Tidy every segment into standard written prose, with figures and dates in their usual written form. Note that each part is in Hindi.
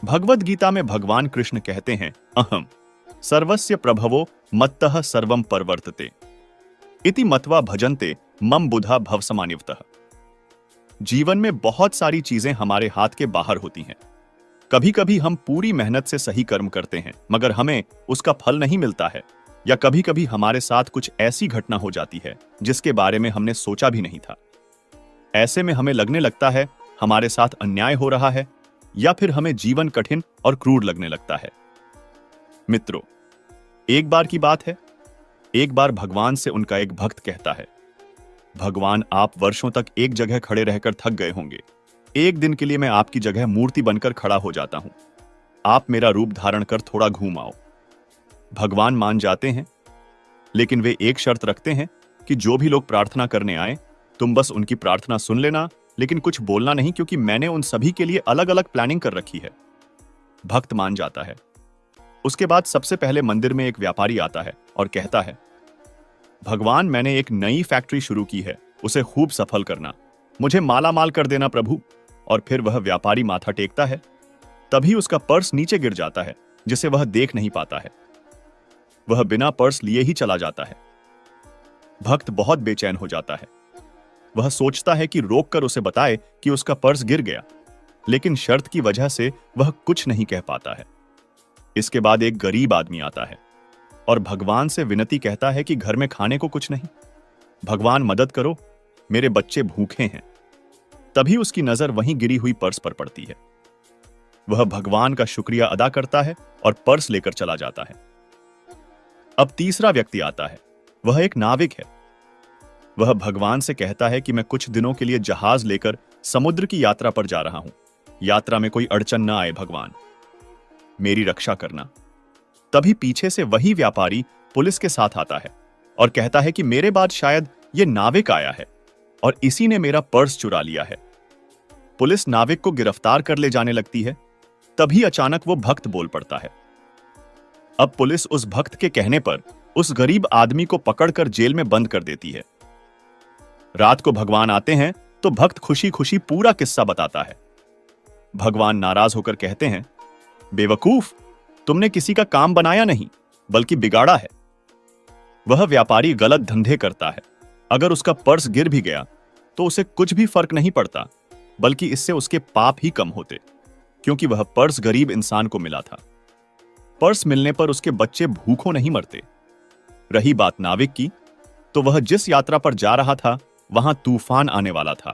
भगवद गीता में भगवान कृष्ण कहते हैं, अहम सर्वस्य प्रभवो मत्तः सर्वम परवर्तते इति मत्वा भजन्ते मम बुधा भवसमानिवतः। जीवन में बहुत सारी चीजें हमारे हाथ के बाहर होती हैं। कभी कभी हम पूरी मेहनत से सही कर्म करते हैं मगर हमें उसका फल नहीं मिलता है, या कभी कभी हमारे साथ कुछ ऐसी घटना हो जाती है जिसके बारे में हमने सोचा भी नहीं था। ऐसे में हमें लगने लगता है हमारे साथ अन्याय हो रहा है, या फिर हमें जीवन कठिन और क्रूर लगने लगता है। मित्रों, एक बार की बात है, एक बार भगवान से उनका एक भक्त कहता है, भगवान, आप वर्षों तक एक जगह खड़े रहकर थक गए होंगे। एक दिन के लिए मैं आपकी जगह मूर्ति बनकर खड़ा हो जाता हूं। आप मेरा रूप धारण कर थोड़ा घूम आओ। भगवान मान जाते हैं, लेकिन वे एक शर्त रखते हैं कि जो भी लोग प्रार्थना करने आए, तुम बस उनकी प्रार्थना सुन लेना, लेकिन कुछ बोलना नहीं, क्योंकि मैंने उन सभी के लिए अलग अलग प्लानिंग कर रखी है। भक्त मान जाता है। उसके बाद सबसे पहले मंदिर में एक व्यापारी आता है और कहता है, भगवान, मैंने एक नई फैक्ट्री शुरू की है, उसे खूब सफल करना, मुझे माला माल कर देना प्रभु। और फिर वह व्यापारी माथा टेकता है। तभी उसका पर्स नीचे गिर जाता है, जिसे वह देख नहीं पाता है। वह बिना पर्स लिए ही चला जाता है। भक्त बहुत बेचैन हो जाता है। वह सोचता है कि रोककर उसे बताए कि उसका पर्स गिर गया, लेकिन शर्त की वजह से वह कुछ नहीं कह पाता है। इसके बाद एक गरीब आदमी आता है और भगवान से विनती कहता है कि घर में खाने को कुछ नहीं, भगवान मदद करो, मेरे बच्चे भूखे हैं। तभी उसकी नजर वहीं गिरी हुई पर्स पर पड़ती है। वह भगवान का शुक्रिया अदा करता है और पर्स लेकर चला जाता है। अब तीसरा व्यक्ति आता है। वह एक नाविक है। वह भगवान से कहता है कि मैं कुछ दिनों के लिए जहाज लेकर समुद्र की यात्रा पर जा रहा हूं। यात्रा में कोई अड़चन न आए, भगवान मेरी रक्षा करना। तभी पीछे से वही व्यापारी पुलिस के साथ आता है और कहता है कि मेरे बाद शायद ये नाविक आया है और इसी ने मेरा पर्स चुरा लिया है। पुलिस नाविक को गिरफ्तार कर ले जाने लगती है। तभी अचानक वो भक्त बोल पड़ता है। अब पुलिस उस भक्त के कहने पर उस गरीब आदमी को पकड़कर जेल में बंद कर देती है। रात को भगवान आते हैं तो भक्त खुशी खुशी पूरा किस्सा बताता है। भगवान नाराज होकर कहते हैं, बेवकूफ, तुमने किसी का काम बनाया नहीं बल्कि बिगाड़ा है। वह व्यापारी गलत धंधे करता है। अगर उसका पर्स गिर भी गया तो उसे कुछ भी फर्क नहीं पड़ता, बल्कि इससे उसके पाप ही कम होते, क्योंकि वह पर्स गरीब इंसान को मिला था। पर्स मिलने पर उसके बच्चे भूखों नहीं मरते। रही बात नाविक की, तो वह जिस यात्रा पर जा रहा था वहां तूफान आने वाला था।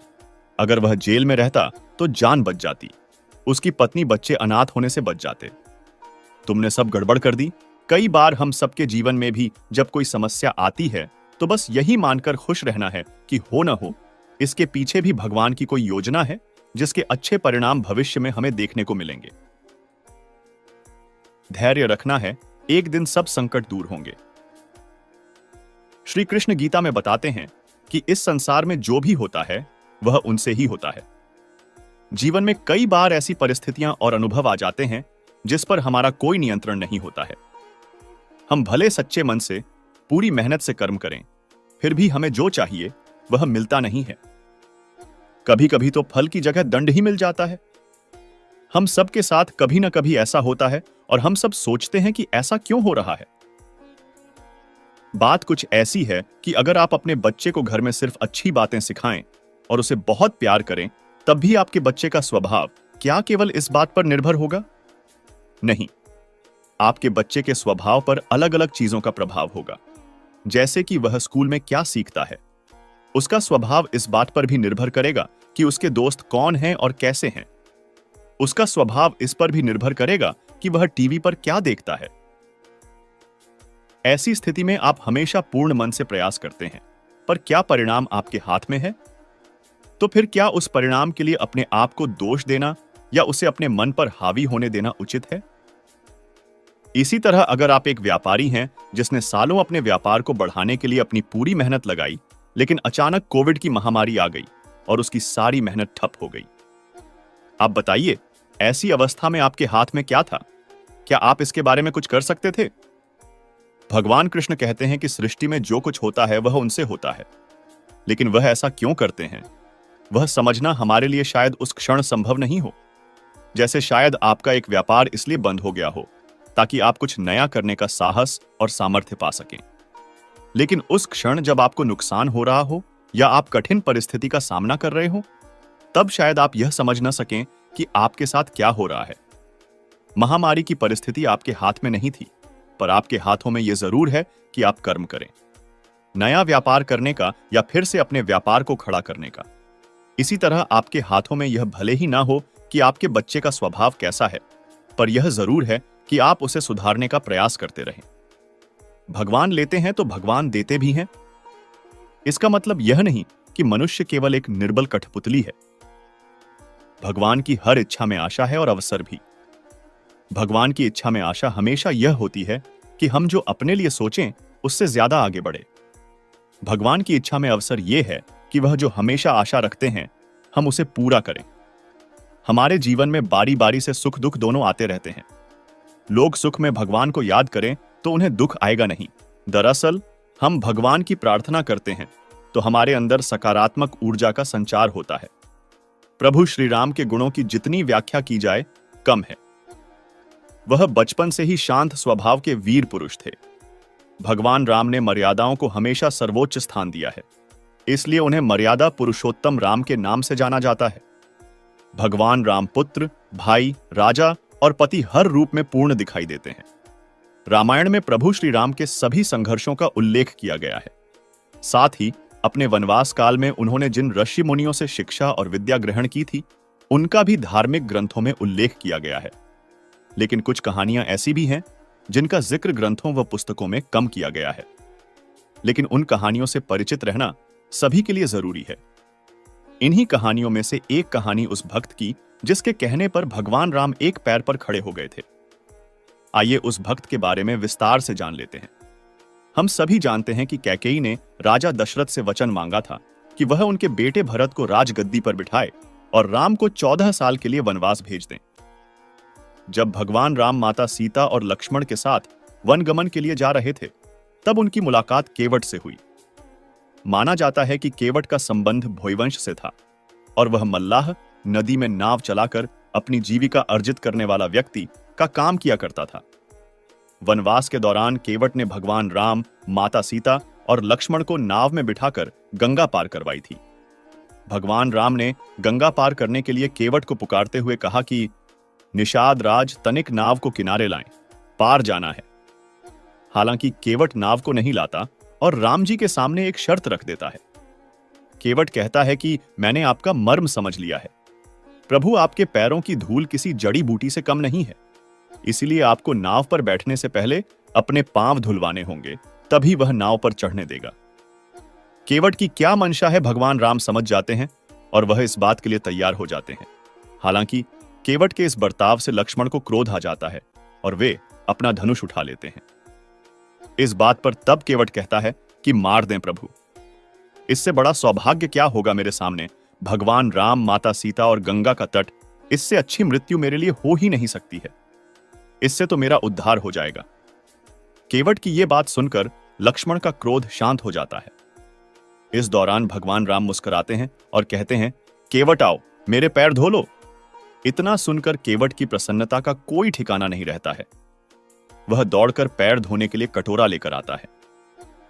अगर वह जेल में रहता तो जान बच जाती, उसकी पत्नी बच्चे अनाथ होने से बच जाते। तुमने सब गड़बड़ कर दी। कई बार हम सबके जीवन में भी जब कोई समस्या आती है तो बस यही मानकर खुश रहना है कि हो न हो, इसके पीछे भी भगवान की कोई योजना है जिसके अच्छे परिणाम भविष्य में हमें देखने को मिलेंगे। धैर्य रखना है, एक दिन सब संकट दूर होंगे। श्री कृष्ण गीता में बताते हैं कि इस संसार में जो भी होता है वह उनसे ही होता है। जीवन में कई बार ऐसी परिस्थितियां और अनुभव आ जाते हैं जिस पर हमारा कोई नियंत्रण नहीं होता है। हम भले सच्चे मन से पूरी मेहनत से कर्म करें, फिर भी हमें जो चाहिए वह मिलता नहीं है। कभी कभी तो फल की जगह दंड ही मिल जाता है। हम सब के साथ कभी ना कभी ऐसा होता है और हम सब सोचते हैं कि ऐसा क्यों हो रहा है। बात कुछ ऐसी है कि अगर आप अपने बच्चे को घर में सिर्फ अच्छी बातें सिखाएं और उसे बहुत प्यार करें, तब भी आपके बच्चे का स्वभाव क्या केवल इस बात पर निर्भर होगा? नहीं, आपके बच्चे के स्वभाव पर अलग अलग चीजों का प्रभाव होगा। जैसे कि वह स्कूल में क्या सीखता है, उसका स्वभाव इस बात पर भी निर्भर करेगा कि उसके दोस्त कौन हैं और कैसे हैं। उसका स्वभाव इस पर भी निर्भर करेगा कि वह टीवी पर क्या देखता है। ऐसी स्थिति में आप हमेशा पूर्ण मन से प्रयास करते हैं, पर क्या परिणाम आपके हाथ में है? तो फिर क्या उस परिणाम के लिए अपने आप को दोष देना या उसे अपने मन पर हावी होने देना उचित है? इसी तरह अगर आप एक व्यापारी हैं जिसने सालों अपने व्यापार को बढ़ाने के लिए अपनी पूरी मेहनत लगाई, लेकिन अचानक कोविड की महामारी आ गई और उसकी सारी मेहनत ठप हो गई। आप बताइए, ऐसी अवस्था में आपके हाथ में क्या था? क्या आप इसके बारे में कुछ कर सकते थे? भगवान कृष्ण कहते हैं कि सृष्टि में जो कुछ होता है वह उनसे होता है, लेकिन वह ऐसा क्यों करते हैं, वह समझना हमारे लिए शायद उस क्षण संभव नहीं हो। जैसे शायद आपका एक व्यापार इसलिए बंद हो गया हो ताकि आप कुछ नया करने का साहस और सामर्थ्य पा सकें। लेकिन उस क्षण जब आपको नुकसान हो रहा हो या आप कठिन परिस्थिति का सामना कर रहे हो, तब शायद आप यह समझ न सकें कि आपके साथ क्या हो रहा है। महामारी की परिस्थिति आपके हाथ में नहीं थी, पर आपके हाथों में यह जरूर है कि आप कर्म करें, नया व्यापार करने का या फिर से अपने व्यापार को खड़ा करने का। इसी तरह आपके हाथों में यह भले ही ना हो कि आपके बच्चे का स्वभाव कैसा है, पर यह जरूर है कि आप उसे सुधारने का प्रयास करते रहें। भगवान लेते हैं तो भगवान देते भी हैं। इसका मतलब यह नहीं कि मनुष्य केवल एक निर्बल कठपुतली है। भगवान की हर इच्छा में आशा है और अवसर भी। भगवान की इच्छा में आशा हमेशा यह होती है कि हम जो अपने लिए सोचें उससे ज्यादा आगे बढ़े। भगवान की इच्छा में अवसर यह है कि वह जो हमेशा आशा रखते हैं हम उसे पूरा करें। हमारे जीवन में बारी बारी से सुख दुख दोनों आते रहते हैं। लोग सुख में भगवान को याद करें तो उन्हें दुख आएगा नहीं। दरअसल हम भगवान की प्रार्थना करते हैं तो हमारे अंदर सकारात्मक ऊर्जा का संचार होता है। प्रभु श्री राम के गुणों की जितनी व्याख्या की जाए कम है। वह बचपन से ही शांत स्वभाव के वीर पुरुष थे। भगवान राम ने मर्यादाओं को हमेशा सर्वोच्च स्थान दिया है, इसलिए उन्हें मर्यादा पुरुषोत्तम राम के नाम से जाना जाता है। भगवान राम पुत्र, भाई, राजा और पति हर रूप में पूर्ण दिखाई देते हैं। रामायण में प्रभु श्री राम के सभी संघर्षों का उल्लेख किया गया है। साथ ही अपने वनवास काल में उन्होंने जिन ऋषि मुनियों से शिक्षा और विद्या ग्रहण की थी उनका भी धार्मिक ग्रंथों में उल्लेख किया गया है। लेकिन कुछ कहानियां ऐसी भी हैं जिनका जिक्र ग्रंथों व पुस्तकों में कम किया गया है। लेकिन उन कहानियों से परिचित रहना सभी के लिए जरूरी है। इन्हीं कहानियों में से एक कहानी उस भक्त की जिसके कहने पर भगवान राम एक पैर पर खड़े हो गए थे। आइए उस भक्त के बारे में विस्तार से जान लेते हैं। हम सभी जानते हैं कि कैकेयी ने राजा दशरथ से वचन मांगा था कि वह उनके बेटे भरत को राजगद्दी पर बिठाए और राम को 14 साल के लिए वनवास भेज दें। जब भगवान राम माता सीता और लक्ष्मण के साथ वनगमन के लिए जा रहे थे तब उनकी मुलाकात केवट से हुई। माना जाता है कि केवट का संबंध भोयवंश से था और वह मल्लाह, नदी में नाव चलाकर अपनी जीविका अर्जित करने वाला व्यक्ति का काम किया करता था। वनवास के दौरान केवट ने भगवान राम, माता सीता और लक्ष्मण को नाव में बिठाकर गंगा पार करवाई थी। भगवान राम ने गंगा पार करने के लिए केवट को पुकारते हुए कहा कि निषाद राज तनिक नाव को किनारे लाएं, पार जाना है। हालांकि केवट नाव को नहीं लाता और राम जी के सामने एक शर्त रख देता है। केवट कहता है कि मैंने आपका मर्म समझ लिया है। प्रभु, आपके पैरों की धूल किसी जड़ी बूटी से कम नहीं है, इसलिए आपको नाव पर बैठने से पहले अपने पांव धुलवाने होंगे, तभी वह नाव पर चढ़ने देगा। केवट की क्या मंशा है भगवान राम समझ जाते हैं और वह इस बात के लिए तैयार हो जाते हैं। हालांकि केवट के इस बर्ताव से लक्ष्मण को क्रोध आ जाता है और वे अपना धनुष उठा लेते हैं। इस बात पर तब केवट कहता है कि मार दें प्रभु। इससे बड़ा सौभाग्य क्या होगा मेरे सामने। भगवान राम, माता सीता और गंगा का तट, इससे अच्छी मृत्यु मेरे लिए हो ही नहीं सकती है। इससे तो मेरा उद्धार हो जाएगा। केवट की यह बात सुनकर लक्ष्मण का क्रोध शांत हो जाता है। इस दौरान भगवान राम मुस्कुराते हैं और कहते हैं, केवट आओ, मेरे पैर धो लो। इतना सुनकर केवट की प्रसन्नता का कोई ठिकाना नहीं रहता है। वह दौड़कर पैर धोने के लिए कटोरा लेकर आता है।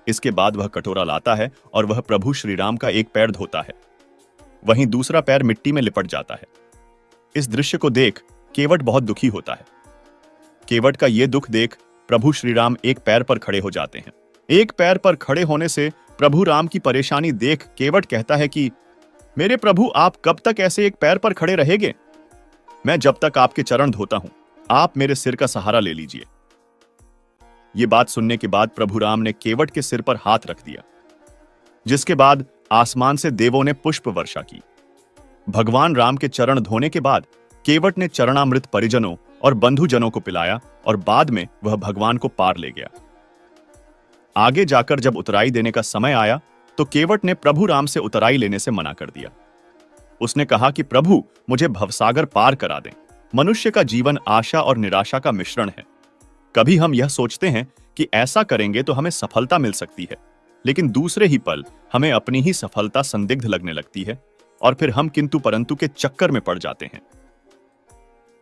इसके बाद वह कटोरा लाता है और वह प्रभु श्री राम का एक पैर धोता है, वहीं दूसरा पैर मिट्टी में लिपट जाता है। इस दृश्य को देख केवट बहुत दुखी होता है। केवट का यह दुख देख प्रभु श्री राम एक पैर पर खड़े हो जाते हैं। एक पैर पर खड़े होने से प्रभु राम की परेशानी देख केवट कहता है कि मेरे प्रभु, आप कब तक ऐसे एक पैर पर खड़े रहेंगे? मैं जब तक आपके चरण धोता हूं, आप मेरे सिर का सहारा ले लीजिए। यह बात सुनने के बाद प्रभु राम ने केवट के सिर पर हाथ रख दिया, जिसके बाद आसमान से देवों ने पुष्प वर्षा की। भगवान राम के चरण धोने के बाद केवट ने चरणामृत परिजनों और बंधुजनों को पिलाया और बाद में वह भगवान को पार ले गया। आगे जाकर जब उतराई देने का समय आया तो केवट ने प्रभु राम से उतराई लेने से मना कर दिया। उसने कहा कि प्रभु, मुझे भवसागर पार करा दें। मनुष्य का जीवन आशा और निराशा का मिश्रण है। कभी हम यह सोचते हैं कि ऐसा करेंगे तो हमें सफलता मिल सकती है, लेकिन दूसरे ही पल हमें अपनी ही सफलता संदिग्ध लगने लगती है और फिर हम किंतु परंतु के चक्कर में पड़ जाते हैं।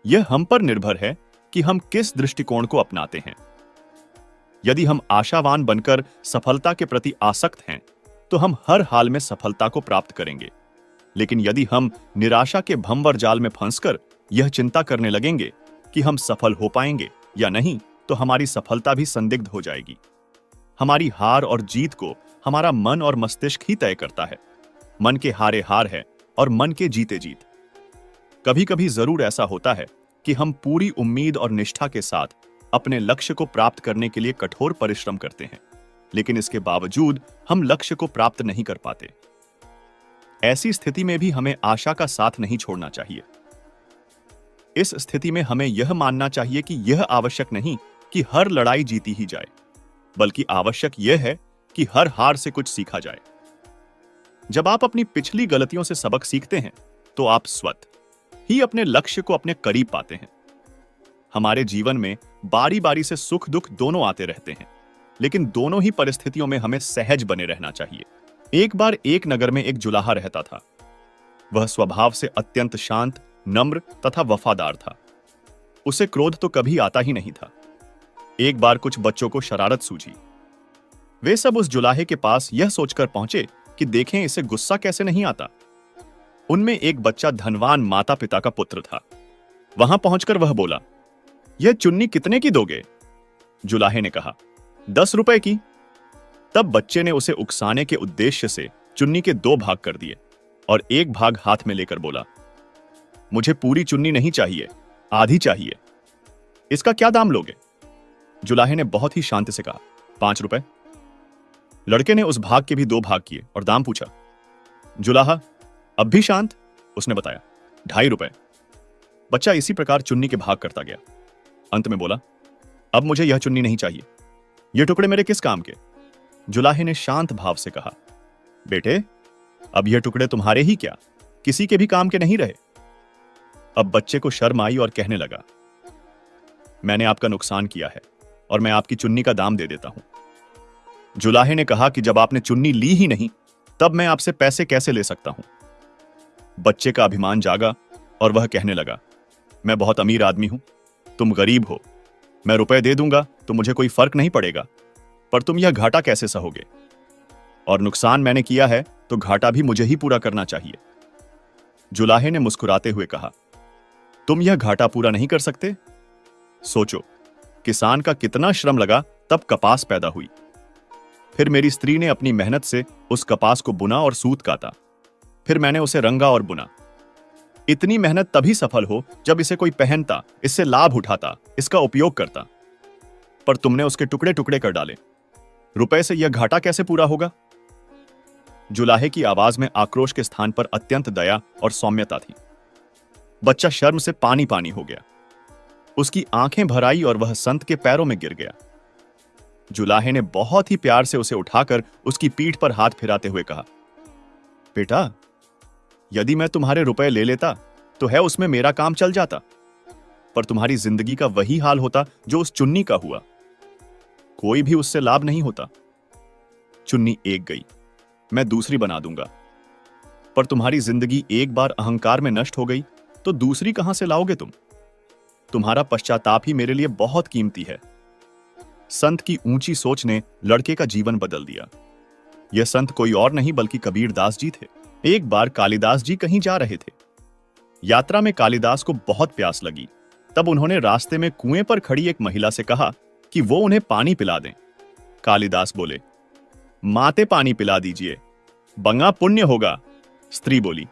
यह हम पर निर्भर है कि हम किस दृष्टिकोण को अपनाते हैं। यदि हम आशावान बनकर सफलता के प्रति आसक्त हैं, तो हम हर हाल में सफलता को प्राप्त करेंगे। लेकिन यदि हम निराशा के भंवर जाल में फंसकर यह चिंता करने लगेंगे कि हम सफल हो पाएंगे या नहीं, तो हमारी सफलता भी संदिग्ध हो जाएगी। हमारी हार और जीत को हमारा मन और मस्तिष्क ही तय करता है। मन के हारे हार है और मन के जीते जीत। कभी कभी जरूर ऐसा होता है कि हम पूरी उम्मीद और निष्ठा के साथ अपने लक्ष्य को प्राप्त करने के लिए कठोर परिश्रम करते हैं, लेकिन इसके बावजूद हम लक्ष्य को प्राप्त नहीं कर पाते। ऐसी स्थिति में भी हमें आशा का साथ नहीं छोड़ना चाहिए। इस स्थिति में हमें यह मानना चाहिए कि यह आवश्यक नहीं कि हर लड़ाई जीती ही जाए, बल्कि आवश्यक यह है कि हर हार से कुछ सीखा जाए। जब आप अपनी पिछली गलतियों से सबक सीखते हैं, तो आप स्वतः ही अपने लक्ष्य को अपने करीब पाते हैं। हमारे जीवन में बारी बारी से सुख दुख दोनों आते रहते हैं, लेकिन दोनों ही परिस्थितियों में हमें सहज बने रहना चाहिए। एक बार एक नगर में एक जुलाहा रहता था। वह स्वभाव से अत्यंत शांत, नम्र तथा वफादार था। उसे क्रोध तो कभी आता ही नहीं था। एक बार कुछ बच्चों को शरारत सूझी। वे सब उस जुलाहे के पास यह सोचकर पहुंचे कि देखें इसे गुस्सा कैसे नहीं आता। उनमें एक बच्चा धनवान माता पिता का पुत्र था। वहां पहुंचकर वह बोला, यह चुन्नी कितने की दोगे? जुलाहे ने कहा, 10 रुपए की। तब बच्चे ने उसे उकसाने के उद्देश्य से चुन्नी के 2 भाग कर दिए और एक भाग हाथ में लेकर बोला, मुझे पूरी चुन्नी नहीं चाहिए, आधी चाहिए। इसका क्या दाम लोगे? जुलाहे ने बहुत ही शांति से कहा, 5 रुपए। लड़के ने उस भाग के भी 2 भाग किए और दाम पूछा। जुलाहा अब भी शांत, उसने बताया, 2.5 रुपए। बच्चा इसी प्रकार चुन्नी के भाग करता गया। अंत में बोला, अब मुझे यह चुन्नी नहीं चाहिए, ये टुकड़े मेरे किस काम के? जुलाहे ने शांत भाव से कहा, बेटे, अब यह टुकड़े तुम्हारे ही क्या, किसी के भी काम के नहीं रहे। अब बच्चे को शर्म आई और कहने लगा, मैंने आपका नुकसान किया है और मैं आपकी चुन्नी का दाम दे देता हूं। जुलाहे ने कहा कि जब आपने चुन्नी ली ही नहीं, तब मैं आपसे पैसे कैसे ले सकता हूं? बच्चे का अभिमान जागा और वह कहने लगा, मैं बहुत अमीर आदमी हूं, तुम गरीब हो, मैं रुपए दे दूंगा तो मुझे कोई फर्क नहीं पड़ेगा, पर तुम यह घाटा कैसे सहोगे? और नुकसान मैंने किया है तो घाटा भी मुझे ही पूरा करना चाहिए। जुलाहे ने मुस्कुराते हुए कहा, तुम यह घाटा पूरा नहीं कर सकते? सोचो, किसान का कितना श्रम लगा तब कपास पैदा हुई। फिर मेरी स्त्री ने अपनी मेहनत से उस कपास को बुना और सूत काता। फिर मैंने उसे रंगा और बुना। इतनी मेहनत तभी सफल हो जब इसे कोई पहनता, इससे लाभ उठाता, इसका उपयोग करता। पर तुमने उसके टुकड़े टुकड़े कर डाले। रुपए से यह घाटा कैसे पूरा होगा? जुलाहे की आवाज में आक्रोश के स्थान पर अत्यंत दया और सौम्यता थी। बच्चा शर्म से पानी पानी हो गया। उसकी आंखें भर आई और वह संत के पैरों में गिर गया। जुलाहे ने बहुत ही प्यार से उसे उठाकर उसकी पीठ पर हाथ फिराते हुए कहा, बेटा, यदि मैं तुम्हारे रुपए ले लेता तो है उसमें मेरा काम चल जाता, पर तुम्हारी जिंदगी का वही हाल होता जो उस चुन्नी का हुआ। कोई भी उससे लाभ नहीं होता। चुन्नी एक गई, मैं दूसरी बना दूंगा, पर तुम्हारी जिंदगी एक बार अहंकार में नष्ट हो गई तो दूसरी कहां से लाओगे तुम? तुम्हारा पश्चाताप ही मेरे लिए बहुत कीमती है। संत की ऊंची सोच ने लड़के का जीवन बदल दिया। यह संत कोई और नहीं बल्कि कबीर दास जी थे। एक बार कालिदास जी कहीं जा रहे थे। यात्रा में कालिदास को बहुत प्यास लगी। तब उन्होंने रास्ते में कुएं पर खड़ी एक महिला से कहा कि वो उन्हें पानी पिला दें। कालिदास बोले, माते पानी पिला दीजिए, बंगा पुण्य होगा। स्त्री बोली,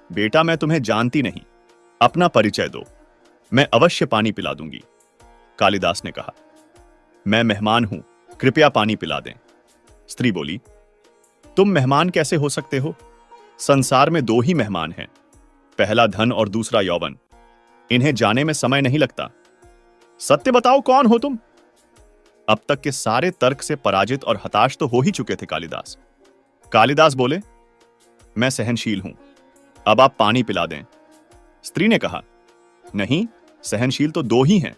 बेटा, मैं तुम्हें जानती नहीं, अपना परिचय दो, मैं अवश्य पानी पिला दूंगी। कालिदास ने कहा, मैं मेहमान हूं, कृपया पानी पिला दें। स्त्री बोली, तुम मेहमान कैसे हो सकते हो? संसार में 2 ही मेहमान हैं, पहला धन और दूसरा यौवन। इन्हें जाने में समय नहीं लगता। सत्य बताओ, कौन हो तुम? अब तक के सारे तर्क से पराजित और हताश तो हो ही चुके थे कालिदास। कालिदास बोले, मैं सहनशील हूं, अब आप पानी पिला दें। स्त्री ने कहा, नहीं, सहनशील तो 2 ही हैं।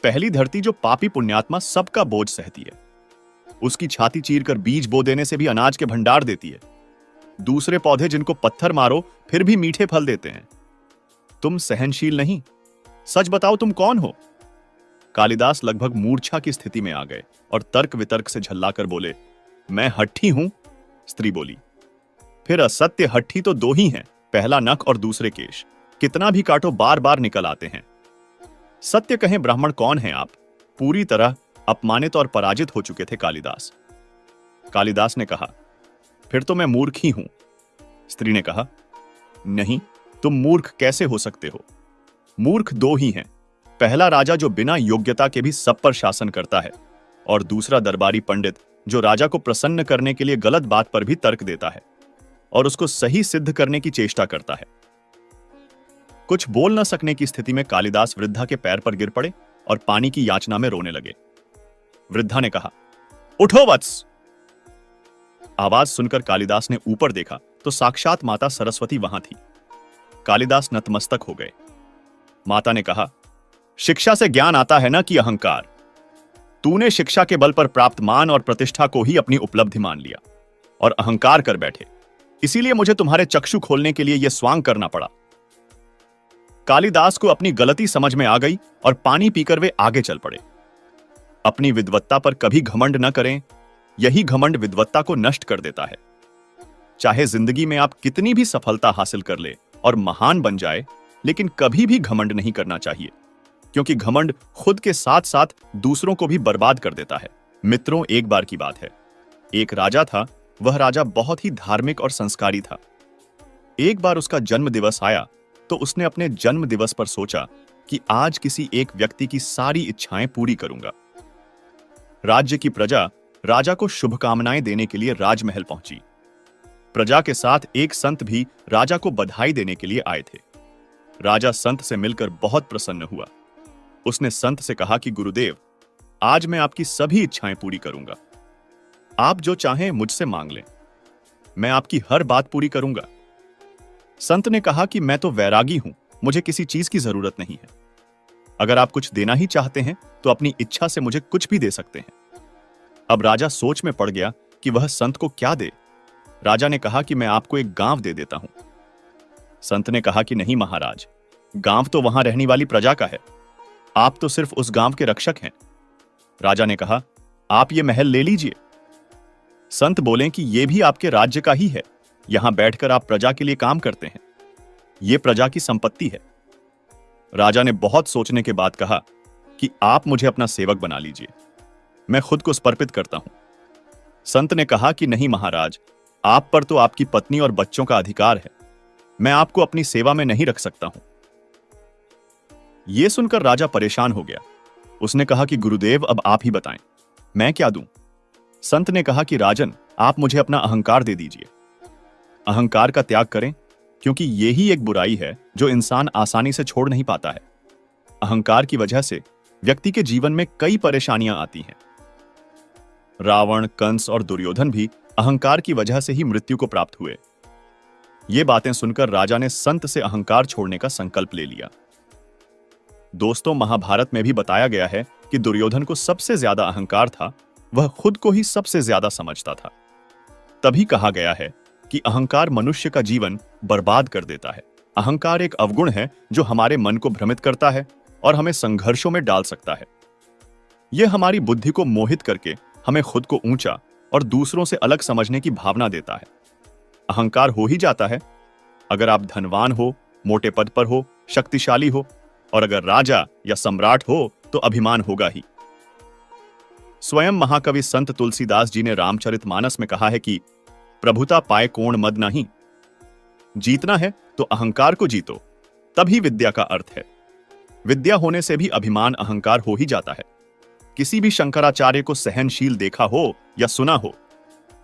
पहली धरती जो पापी पुण्यात्मा सबका बोझ सहती है, उसकी छाती चीरकर बीज बो देने से भी अनाज के भंडार देती है। दूसरे पौधे जिनको पत्थर मारो फिर भी मीठे फल देते हैं। तुम सहनशील नहीं, सच बताओ तुम कौन हो? कालिदास लगभग मूर्छा की स्थिति में आ गए और तर्क वितर्क से झल्लाकर बोले, मैं हट्ठी हूं। स्त्री बोली, फिर असत्य हट्ठी तो दो ही हैं, पहला नख और दूसरे केश, कितना भी काटो बार बार निकल आते हैं। सत्य कहें ब्राह्मण कौन है आप? पूरी तरह अपमानित और पराजित हो चुके थे कालिदास। कालिदास ने कहा, फिर तो मैं मूर्ख ही हूं। स्त्री ने कहा, नहीं, तुम मूर्ख कैसे हो सकते हो? मूर्ख दो ही हैं, पहला राजा जो बिना योग्यता के भी सब पर शासन करता है, और दूसरा दरबारी पंडित जो राजा को प्रसन्न करने के लिए गलत बात पर भी तर्क देता है और उसको सही सिद्ध करने की चेष्टा करता है। कुछ बोल न सकने की स्थिति में कालिदास वृद्धा के पैर पर गिर पड़े और पानी की याचना में रोने लगे। वृद्धा ने कहा, उठो वत्स। आवाज सुनकर कालिदास ने ऊपर देखा तो साक्षात माता सरस्वती वहां थी। कालिदास नतमस्तक हो गए। माता ने कहा, शिक्षा से ज्ञान आता है ना कि अहंकार। तूने शिक्षा के बल पर प्राप्त मान और प्रतिष्ठा को ही अपनी उपलब्धि मान लिया और अहंकार कर बैठे, इसीलिए मुझे तुम्हारे चक्षु खोलने के लिए यह स्वांग करना पड़ा। कालिदास को अपनी गलती समझ में आ गई और पानी पीकर वे आगे चल पड़े। अपनी विद्वत्ता पर कभी घमंड न करें, यही घमंड विद्वत्ता को नष्ट कर देता है। चाहे जिंदगी में आप कितनी भी सफलता हासिल कर ले और महान बन जाए, लेकिन कभी भी घमंड नहीं करना चाहिए, क्योंकि घमंड खुद के साथ साथ दूसरों को भी बर्बाद कर देता है। मित्रों, एक बार की बात है, एक राजा था। वह राजा बहुत ही धार्मिक और संस्कारी था। एक बार उसका जन्म दिवस आया तो उसने अपने जन्म दिवस पर सोचा कि आज किसी एक व्यक्ति की सारी इच्छाएं पूरी करूंगा। राज्य की प्रजा राजा को शुभकामनाएं देने के लिए राजमहल पहुंची। प्रजा के साथ एक संत भी राजा को बधाई देने के लिए आए थे। राजा संत से मिलकर बहुत प्रसन्न हुआ। उसने संत से कहा कि गुरुदेव, आज मैं आपकी सभी इच्छाएं पूरी करूंगा। आप जो चाहें मुझसे मांग लें, मैं आपकी हर बात पूरी करूंगा। संत ने कहा कि मैं तो वैरागी हूं, मुझे किसी चीज की जरूरत नहीं है। अगर आप कुछ देना ही चाहते हैं तो अपनी इच्छा से मुझे कुछ भी दे सकते हैं। अब राजा सोच में पड़ गया कि वह संत को क्या दे। राजा ने कहा कि मैं आपको एक गांव दे देता हूं। संत ने कहा कि नहीं महाराज, गांव तो वहां रहने वाली प्रजा का है, आप तो सिर्फ उस गांव के रक्षक हैं। राजा ने कहा, आप ये महल ले लीजिए। संत बोले कि यह भी आपके राज्य का ही है, यहां बैठकर आप प्रजा के लिए काम करते हैं, यह प्रजा की संपत्ति है। राजा ने बहुत सोचने के बाद कहा कि आप मुझे अपना सेवक बना लीजिए, मैं खुद को समर्पित करता हूं। संत ने कहा कि नहीं महाराज, आप पर तो आपकी पत्नी और बच्चों का अधिकार है, मैं आपको अपनी सेवा में नहीं रख सकता हूं। यह सुनकर राजा परेशान हो गया। उसने कहा कि गुरुदेव, अब आप ही बताएं, मैं क्या दूं? संत ने कहा कि राजन, आप मुझे अपना अहंकार दे दीजिए। अहंकार का त्याग करें, क्योंकि यही एक बुराई है जो इंसान आसानी से छोड़ नहीं पाता है। अहंकार की वजह से व्यक्ति के जीवन में कई परेशानियां आती हैं। रावण, कंस और दुर्योधन भी अहंकार की वजह से ही मृत्यु को प्राप्त हुए। ये बातें सुनकर राजा ने संत से अहंकार छोड़ने का संकल्प ले लिया। दोस्तों, महाभारत में भी बताया गया है कि दुर्योधन को सबसे ज्यादा अहंकार था, वह खुद को ही सबसे ज्यादा समझता था। तभी कहा गया है कि अहंकार मनुष्य का जीवन बर्बाद कर देता है। अहंकार एक अवगुण है जो हमारे मन को भ्रमित करता है और हमें संघर्षों में डाल सकता है। यह हमारी बुद्धि को मोहित करके हमें खुद को ऊंचा और दूसरों से अलग समझने की भावना देता है। अहंकार हो ही जाता है अगर आप धनवान हो, मोटे पद पर हो, शक्तिशाली हो, और अगर राजा या सम्राट हो तो अभिमान होगा ही। स्वयं महाकवि संत तुलसीदास जी ने रामचरितमानस में कहा है कि प्रभुता पाए कोण मद नहीं, जीतना है तो अहंकार को जीतो, तभी विद्या का अर्थ है। विद्या होने से भी अभिमान, अहंकार हो ही जाता है। किसी भी शंकराचार्य को सहनशील देखा हो या सुना हो,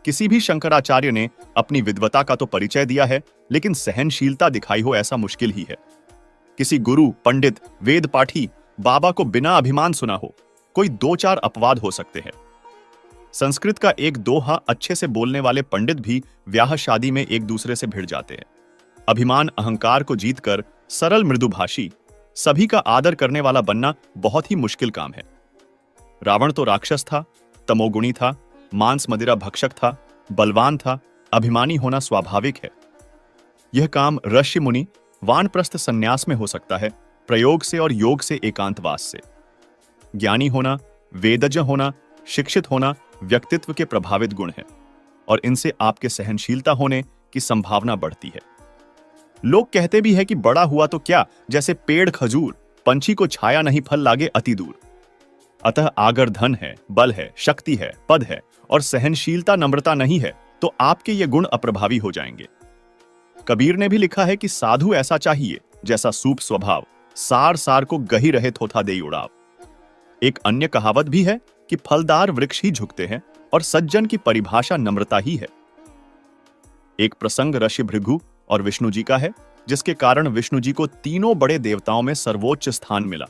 किसी भी शंकराचार्य ने अपनी विद्वता का तो परिचय दिया है, लेकिन सहनशीलता दिखाई हो ऐसा मुश्किल ही है। किसी गुरु, पंडित, वेद पाठी, बाबा को बिना अभिमान सुना हो, कोई दो चार अपवाद हो सकते हैं। संस्कृत का एक दोहा अच्छे से बोलने वाले पंडित भी ब्याह शादी में एक दूसरे से भिड़ जाते हैं। अभिमान, अहंकार को जीतकर सरल मृदुभाषी, सभी का आदर करने वाला बनना बहुत ही मुश्किल काम है। रावण तो राक्षस था, तमोगुणी था, मांस मदिरा भक्षक था, बलवान था, अभिमानी होना स्वाभाविक है। यह काम ऋषि मुनि वानप्रस्थ संन्यास में हो सकता है, प्रयोग से और योग से एकांतवास से। ज्ञानी होना, वेदज्ञ होना, शिक्षित होना व्यक्तित्व के प्रभावित गुण हैं और इनसे आपके सहनशीलता होने की संभावना बढ़ती है। लोग कहते भी है कि बड़ा हुआ तो क्या, जैसे पेड़ खजूर, पंछी को छाया नहीं फल लागे अति दूर। अतः आगर धन है, बल है, शक्ति है, पद है और सहनशीलता नम्रता नहीं है तो आपके ये गुण अप्रभावी हो जाएंगे। कबीर ने भी लिखा है कि साधु ऐसा चाहिए जैसा सूप स्वभाव, सार सार को गही रहे थोथा देई उड़ाव। एक अन्य कहावत भी है कि फलदार वृक्ष ही झुकते हैं और सज्जन की परिभाषा नम्रता ही है। एक प्रसंग ऋषि भृगु और विष्णु जी का है, जिसके कारण विष्णु जी को तीनों बड़े देवताओं में सर्वोच्च स्थान मिला।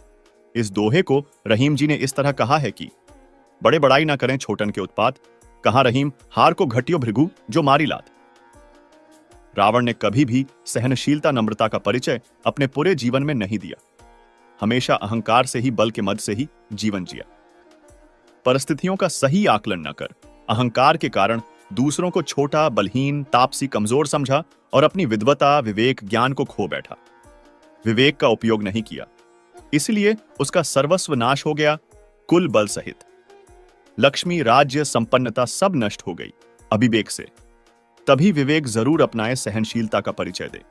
इस दोहे को रहीम जी ने इस तरह कहा है कि बड़े बड़ाई ना करें छोटन के उत्पात, कहा रहीम हार को घटियो भृगु जो मारी लात। रावण ने कभी भी सहनशीलता नम्रता का परिचय अपने पूरे जीवन में नहीं दिया। हमेशा अहंकार से ही, बल के मद से ही जीवन जिया। परिस्थितियों का सही आकलन न कर अहंकार के कारण दूसरों को छोटा, बलहीन, तापसी, कमजोर समझा और अपनी विद्वता, विवेक, ज्ञान को खो बैठा। विवेक का उपयोग नहीं किया, इसलिए उसका सर्वस्व नाश हो गया, कुल बल सहित। लक्ष्मी, राज्य, संपन्नता सब नष्ट हो गई अविवेक से। तभी विवेक जरूर अपनाए, सहनशीलता का परिचय दे।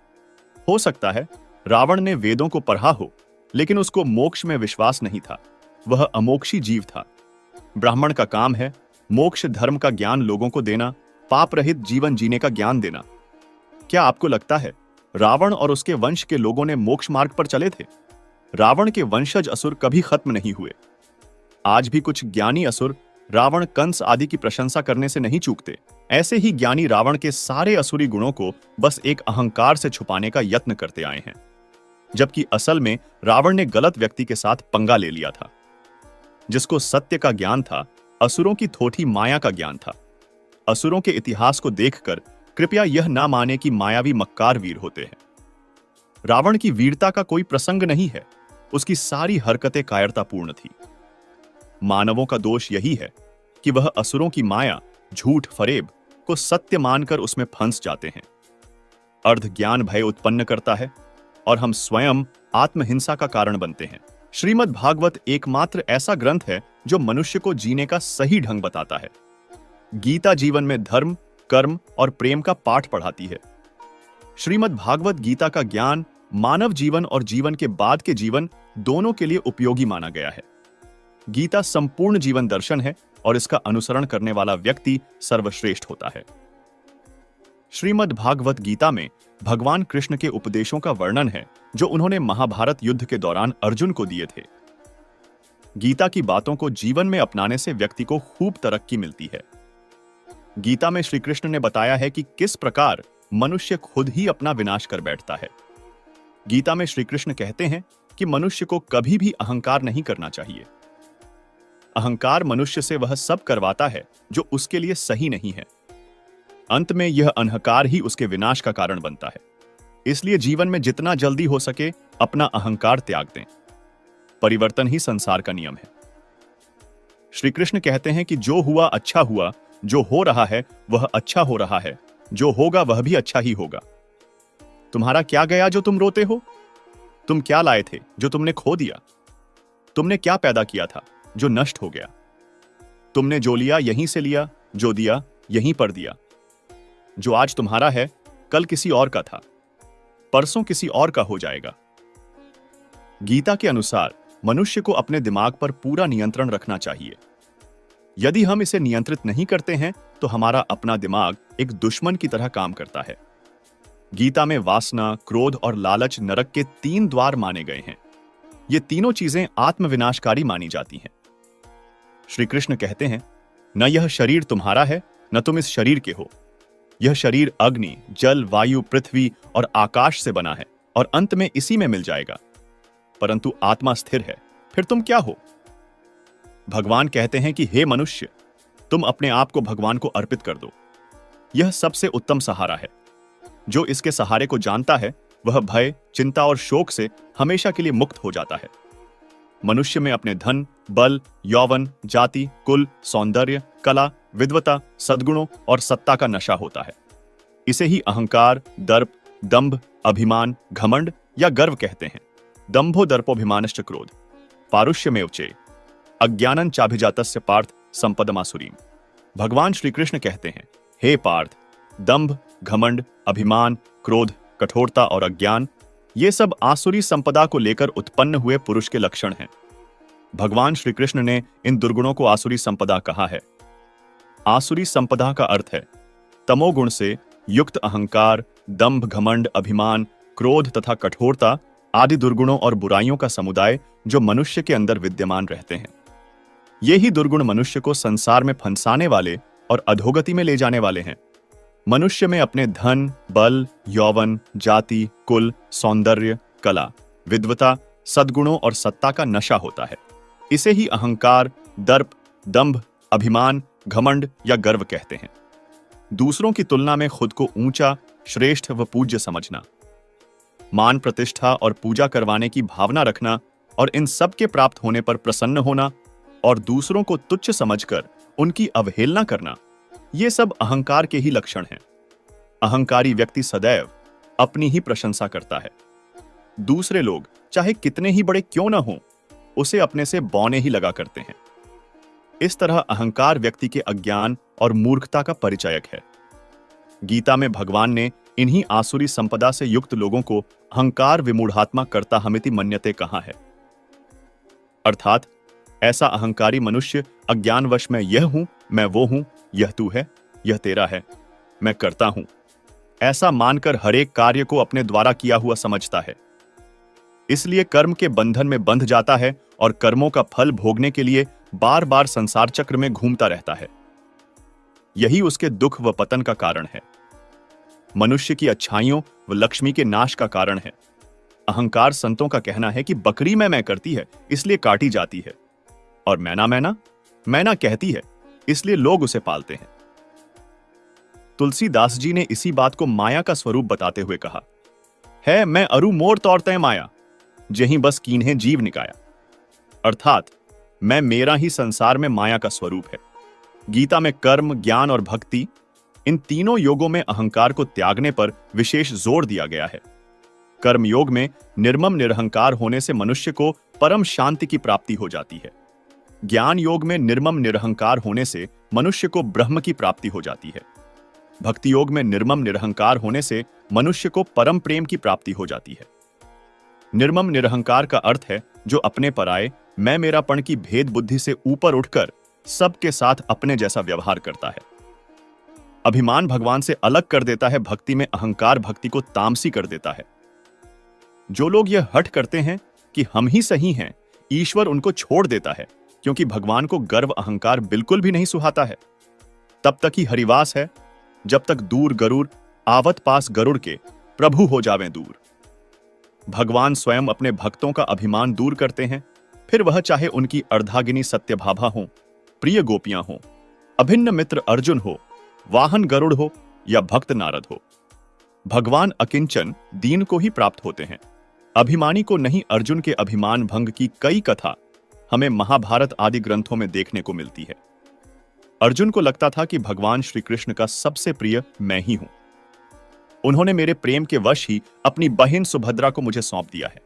हो सकता है रावण ने वेदों को पढ़ा हो, लेकिन उसको मोक्ष में विश्वास नहीं था। वह अमोक्षी जीव था। ब्राह्मण का काम है मोक्ष धर्म का ज्ञान लोगों को देना, पाप रहित जीवन जीने का ज्ञान देना। क्या आपको लगता है रावण और उसके वंश के लोगों ने मोक्ष मार्ग पर चले थे? रावण के वंशज असुर कभी खत्म नहीं हुए। आज भी कुछ ज्ञानी असुर रावण, कंस आदि की प्रशंसा करने से नहीं चूकते। ऐसे ही ज्ञानी रावण के सारे असुरी गुणों को बस एक अहंकार से छुपाने का यत्न करते आए हैं, जबकि असल में रावण ने गलत व्यक्ति के साथ पंगा ले लिया था। जिसको सत्य का ज्ञान था, असुरों की थोथी माया का ज्ञान था। असुरों के इतिहास को देखकर कृपया यह ना माने कि मायावी मक्कार वीर होते हैं। रावण की वीरता का कोई प्रसंग नहीं है, उसकी सारी हरकतें कायरतापूर्ण थी। मानवों का दोष यही है कि वह असुरों की माया, झूठ, फरेब को सत्य मानकर उसमें फंस जाते हैं। अर्ध ज्ञान भय उत्पन्न करता है और हम स्वयं आत्महिंसा का कारण बनते हैं। श्रीमद् भागवत एकमात्र ऐसा ग्रंथ है जो मनुष्य को जीने का सही ढंग बताता है। गीता जीवन में धर्म, कर्म और प्रेम का पाठ पढ़ाती है। श्रीमद् भागवत गीता का ज्ञान मानव जीवन और जीवन के बाद के जीवन दोनों के लिए उपयोगी माना गया है। गीता संपूर्ण जीवन दर्शन है और इसका अनुसरण करने वाला व्यक्ति सर्वश्रेष्ठ होता है। श्रीमद् भागवत गीता में भगवान कृष्ण के उपदेशों का वर्णन है जो उन्होंने महाभारत युद्ध के दौरान अर्जुन को दिए थे। गीता की बातों को जीवन में अपनाने से व्यक्ति को खूब तरक्की मिलती है। गीता में श्री कृष्ण ने बताया है कि किस प्रकार मनुष्य खुद ही अपना विनाश कर बैठता है। गीता में श्री कृष्ण कहते हैं कि मनुष्य को कभी भी अहंकार नहीं करना चाहिए। अहंकार मनुष्य से वह सब करवाता है जो उसके लिए सही नहीं है। अंत में यह अहंकार ही उसके विनाश का कारण बनता है। इसलिए जीवन में जितना जल्दी हो सके अपना अहंकार त्याग दें। परिवर्तन ही संसार का नियम है। श्री कृष्ण कहते हैं कि जो हुआ अच्छा हुआ, जो हो रहा है वह अच्छा हो रहा है, जो होगा वह भी अच्छा ही होगा। तुम्हारा क्या गया जो तुम रोते हो? तुम क्या लाए थे जो तुमने खो दिया? तुमने क्या पैदा किया था जो नष्ट हो गया? तुमने जो लिया यहीं से लिया, जो दिया यहीं पर दिया। जो आज तुम्हारा है कल किसी और का था, परसों किसी और का हो जाएगा। गीता के अनुसार मनुष्य को अपने दिमाग पर पूरा नियंत्रण रखना चाहिए। यदि हम इसे नियंत्रित नहीं करते हैं तो हमारा अपना दिमाग एक दुश्मन की तरह काम करता है। गीता में वासना, क्रोध और लालच नरक के 3 द्वार माने गए हैं। ये तीनों चीजें आत्मविनाशकारी मानी जाती हैं। श्री कृष्ण कहते हैं, न यह शरीर तुम्हारा है न तुम इस शरीर के हो। यह शरीर अग्नि, जल, वायु, पृथ्वी और आकाश से बना है और अंत में इसी में मिल जाएगा। परंतु आत्मा स्थिर है, फिर तुम क्या हो? भगवान कहते हैं कि हे मनुष्य, तुम अपने आप को भगवान को अर्पित कर दो। यह सबसे उत्तम सहारा है। जो इसके सहारे को जानता है वह भय, चिंता और शोक से हमेशा के लिए मुक्त हो जाता है। मनुष्य में अपने धन, बल, यौवन, जाति, कुल, सौंदर्य, कला, विद्वता, सद्गुणों और सत्ता का नशा होता है। इसे ही अहंकार, दर्प, दंभ, अभिमान, घमंड या गर्व कहते हैं। दंभो दर्पोभिमानश्च क्रोध पारुष्यमेव चे अज्ञानं चाभिजातस्य पार्थ संपदमासुरीम। भगवान श्री कृष्ण कहते हैं, हे पार्थ, दंभ, घमंड, अभिमान, क्रोध, कठोरता और अज्ञान ये सब आसुरी संपदा को लेकर उत्पन्न हुए पुरुष के लक्षण हैं। भगवान श्री कृष्ण ने इन दुर्गुणों को आसुरी संपदा कहा है। आसुरी संपदा का अर्थ है तमोगुण से युक्त अहंकार, दंभ, घमंड, अभिमान, क्रोध तथा कठोरता आदि दुर्गुणों और बुराइयों का समुदाय जो मनुष्य के अंदर विद्यमान रहते हैं। ये ही दुर्गुण मनुष्य को संसार में फंसाने वाले और अधोगति में ले जाने वाले हैं। मनुष्य में अपने धन, बल, यौवन, जाति, कुल, सौंदर्य, कला, विद्वता, सद्गुणों और सत्ता का नशा होता है। इसे ही अहंकार, दर्प, दंभ, अभिमान, घमंड या गर्व कहते हैं। दूसरों की तुलना में खुद को ऊंचा, श्रेष्ठ व पूज्य समझना, मान प्रतिष्ठा और पूजा करवाने की भावना रखना और इन सब के प्राप्त होने पर प्रसन्न होना और दूसरों को तुच्छ समझकर उनकी अवहेलना करना, ये सब अहंकार के ही लक्षण हैं। अहंकारी व्यक्ति सदैव अपनी ही प्रशंसा करता है। दूसरे लोग चाहे कितने ही बड़े क्यों न हों, उसे अपने से बौने ही लगा करते हैं। इस तरह अहंकार व्यक्ति के अज्ञान और मूर्खता का परिचायक है। गीता में भगवान ने इन्हीं आसुरी संपदा से युक्त लोगों को अहंकार विमूढ़ात्मा कर्ता हमिति मन्यते कहा है। अर्थात ऐसा अहंकारी मनुष्य अज्ञानवश में यह हूं, मैं वो हूं, यह तू है, यह तेरा है, मैं करता हूं, ऐसा मानकर हरेक कार्य को अपने द्वारा किया हुआ समझता है। इसलिए कर्म के बंधन में बंध जाता है और कर्मों का फल भोगने के लिए बार बार संसार चक्र में घूमता रहता है। यही उसके दुख व पतन का कारण है। मनुष्य की अच्छाइयों व लक्ष्मी के नाश का कारण है। अहंकार संतों का कहना है कि बकरी मैं करती है इसलिए काटी जाती है, और मैना कहती है इसलिए लोग उसे पालते हैं। तुलसीदास जी ने इसी बात को माया का स्वरूप बताते हुए कहा है, मैं अरु मोर तौरते माया, जहीं बस कीन्हे जीव निकाया। अर्थात मैं मेरा ही संसार में माया का स्वरूप है। गीता में कर्म, ज्ञान और भक्ति, इन तीनों योगों में अहंकार को त्यागने पर विशेष जोर दिया गया है। कर्म योग में निर्मम निरहंकार होने से मनुष्य को परम शांति की प्राप्ति हो जाती है। ज्ञान योग में निर्मम निरहंकार होने से मनुष्य को ब्रह्म की प्राप्ति हो जाती है। भक्ति योग में निर्मम निरहंकार होने से मनुष्य को परम प्रेम की प्राप्ति हो जाती है। निर्मम निरहंकार का अर्थ है जो अपने पराये, मैं मेरापन की भेद बुद्धि से ऊपर उठकर सबके साथ अपने जैसा व्यवहार करता है। अभिमान भगवान से अलग कर देता है, भक्ति में अहंकार भक्ति को तामसी कर देता है। जो लोग यह हठ करते हैं कि हम ही सही हैं, ईश्वर उनको छोड़ देता है, क्योंकि भगवान को गर्व अहंकार बिल्कुल भी नहीं सुहाता है। तब तक ही हरिवास है जब तक दूर गरुड़ आवत पास गरुड़ के प्रभु हो जावें दूर। भगवान स्वयं अपने भक्तों का अभिमान दूर करते हैं, फिर वह चाहे उनकी अर्धागिनी सत्यभामा हो, प्रिय गोपियां हो, अभिन्न मित्र अर्जुन हो, वाहन गरुड़ हो या भक्त नारद हो। भगवान अकिंचन दीन को ही प्राप्त होते हैं। अभिमानी को नहीं। अर्जुन के अभिमान भंग की कई कथा हमें महाभारत आदि ग्रंथों में देखने को मिलती है। अर्जुन को लगता था कि भगवान श्री कृष्ण का सबसे प्रिय मैं ही हूं। उन्होंने मेरे प्रेम के वश ही अपनी बहन सुभद्रा को मुझे सौंप दिया है,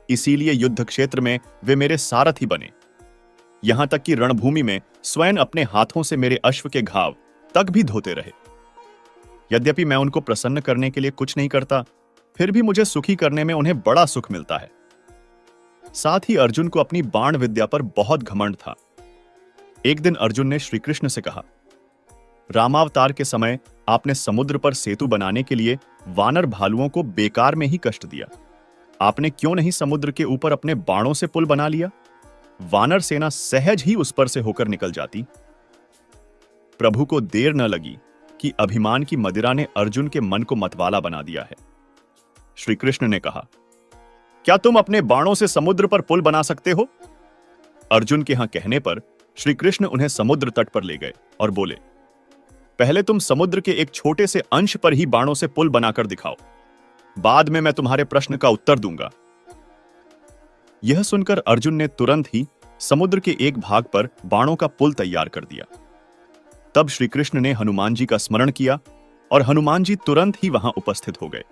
इसीलिए युद्ध क्षेत्र में वे मेरे सारथी बने। यहां तक कि रणभूमि में स्वयं अपने हाथों से मेरे अश्व के घाव तक भी धोते रहे। यद्यपि मैं उनको प्रसन्न करने के लिए कुछ नहीं करता, फिर भी मुझे सुखी करने में उन्हें बड़ा सुख मिलता है। साथ ही अर्जुन को अपनी बाण विद्या पर बहुत घमंड था। एक दिन अर्जुन ने श्री कृष्ण से कहा, रामावतार के समय आपने समुद्र पर सेतु बनाने के लिए वानर भालुओं को बेकार में ही कष्ट दिया। आपने क्यों नहीं समुद्र के ऊपर अपने बाणों से पुल बना लिया? वानर सेना सहज ही उस पर से होकर निकल जाती। प्रभु को देर न लगी कि अभिमान की मदिरा ने अर्जुन के मन को मतवाला बना दिया है। श्री कृष्ण ने कहा, क्या तुम अपने बाणों से समुद्र पर पुल बना सकते हो? अर्जुन के यहां कहने पर श्री कृष्ण उन्हें समुद्र तट पर ले गए और बोले, पहले तुम समुद्र के एक छोटे से अंश पर ही बाणों से पुल बनाकर दिखाओ, बाद में मैं तुम्हारे प्रश्न का उत्तर दूंगा। यह सुनकर अर्जुन ने तुरंत ही समुद्र के एक भाग पर बाणों का पुल तैयार कर दिया। तब श्री कृष्ण ने हनुमान जी का स्मरण किया और हनुमान जी तुरंत ही वहां उपस्थित हो गए।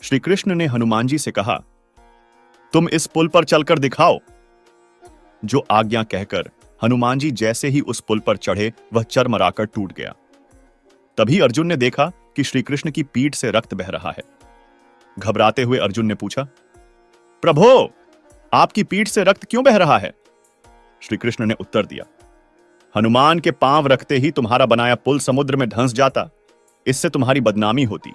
श्री कृष्ण ने हनुमान जी से कहा, तुम इस पुल पर चलकर दिखाओ। जो आज्ञा कहकर हनुमान जी जैसे ही उस पुल पर चढ़े वह चरमराकर टूट गया। तभी अर्जुन ने देखा कि श्री कृष्ण की पीठ से रक्त बह रहा है। घबराते हुए अर्जुन ने पूछा, प्रभो, आपकी पीठ से रक्त क्यों बह रहा है? श्री कृष्ण ने उत्तर दिया, हनुमान के पांव रखते ही तुम्हारा बनाया पुल समुद्र में धंस जाता, इससे तुम्हारी बदनामी होती।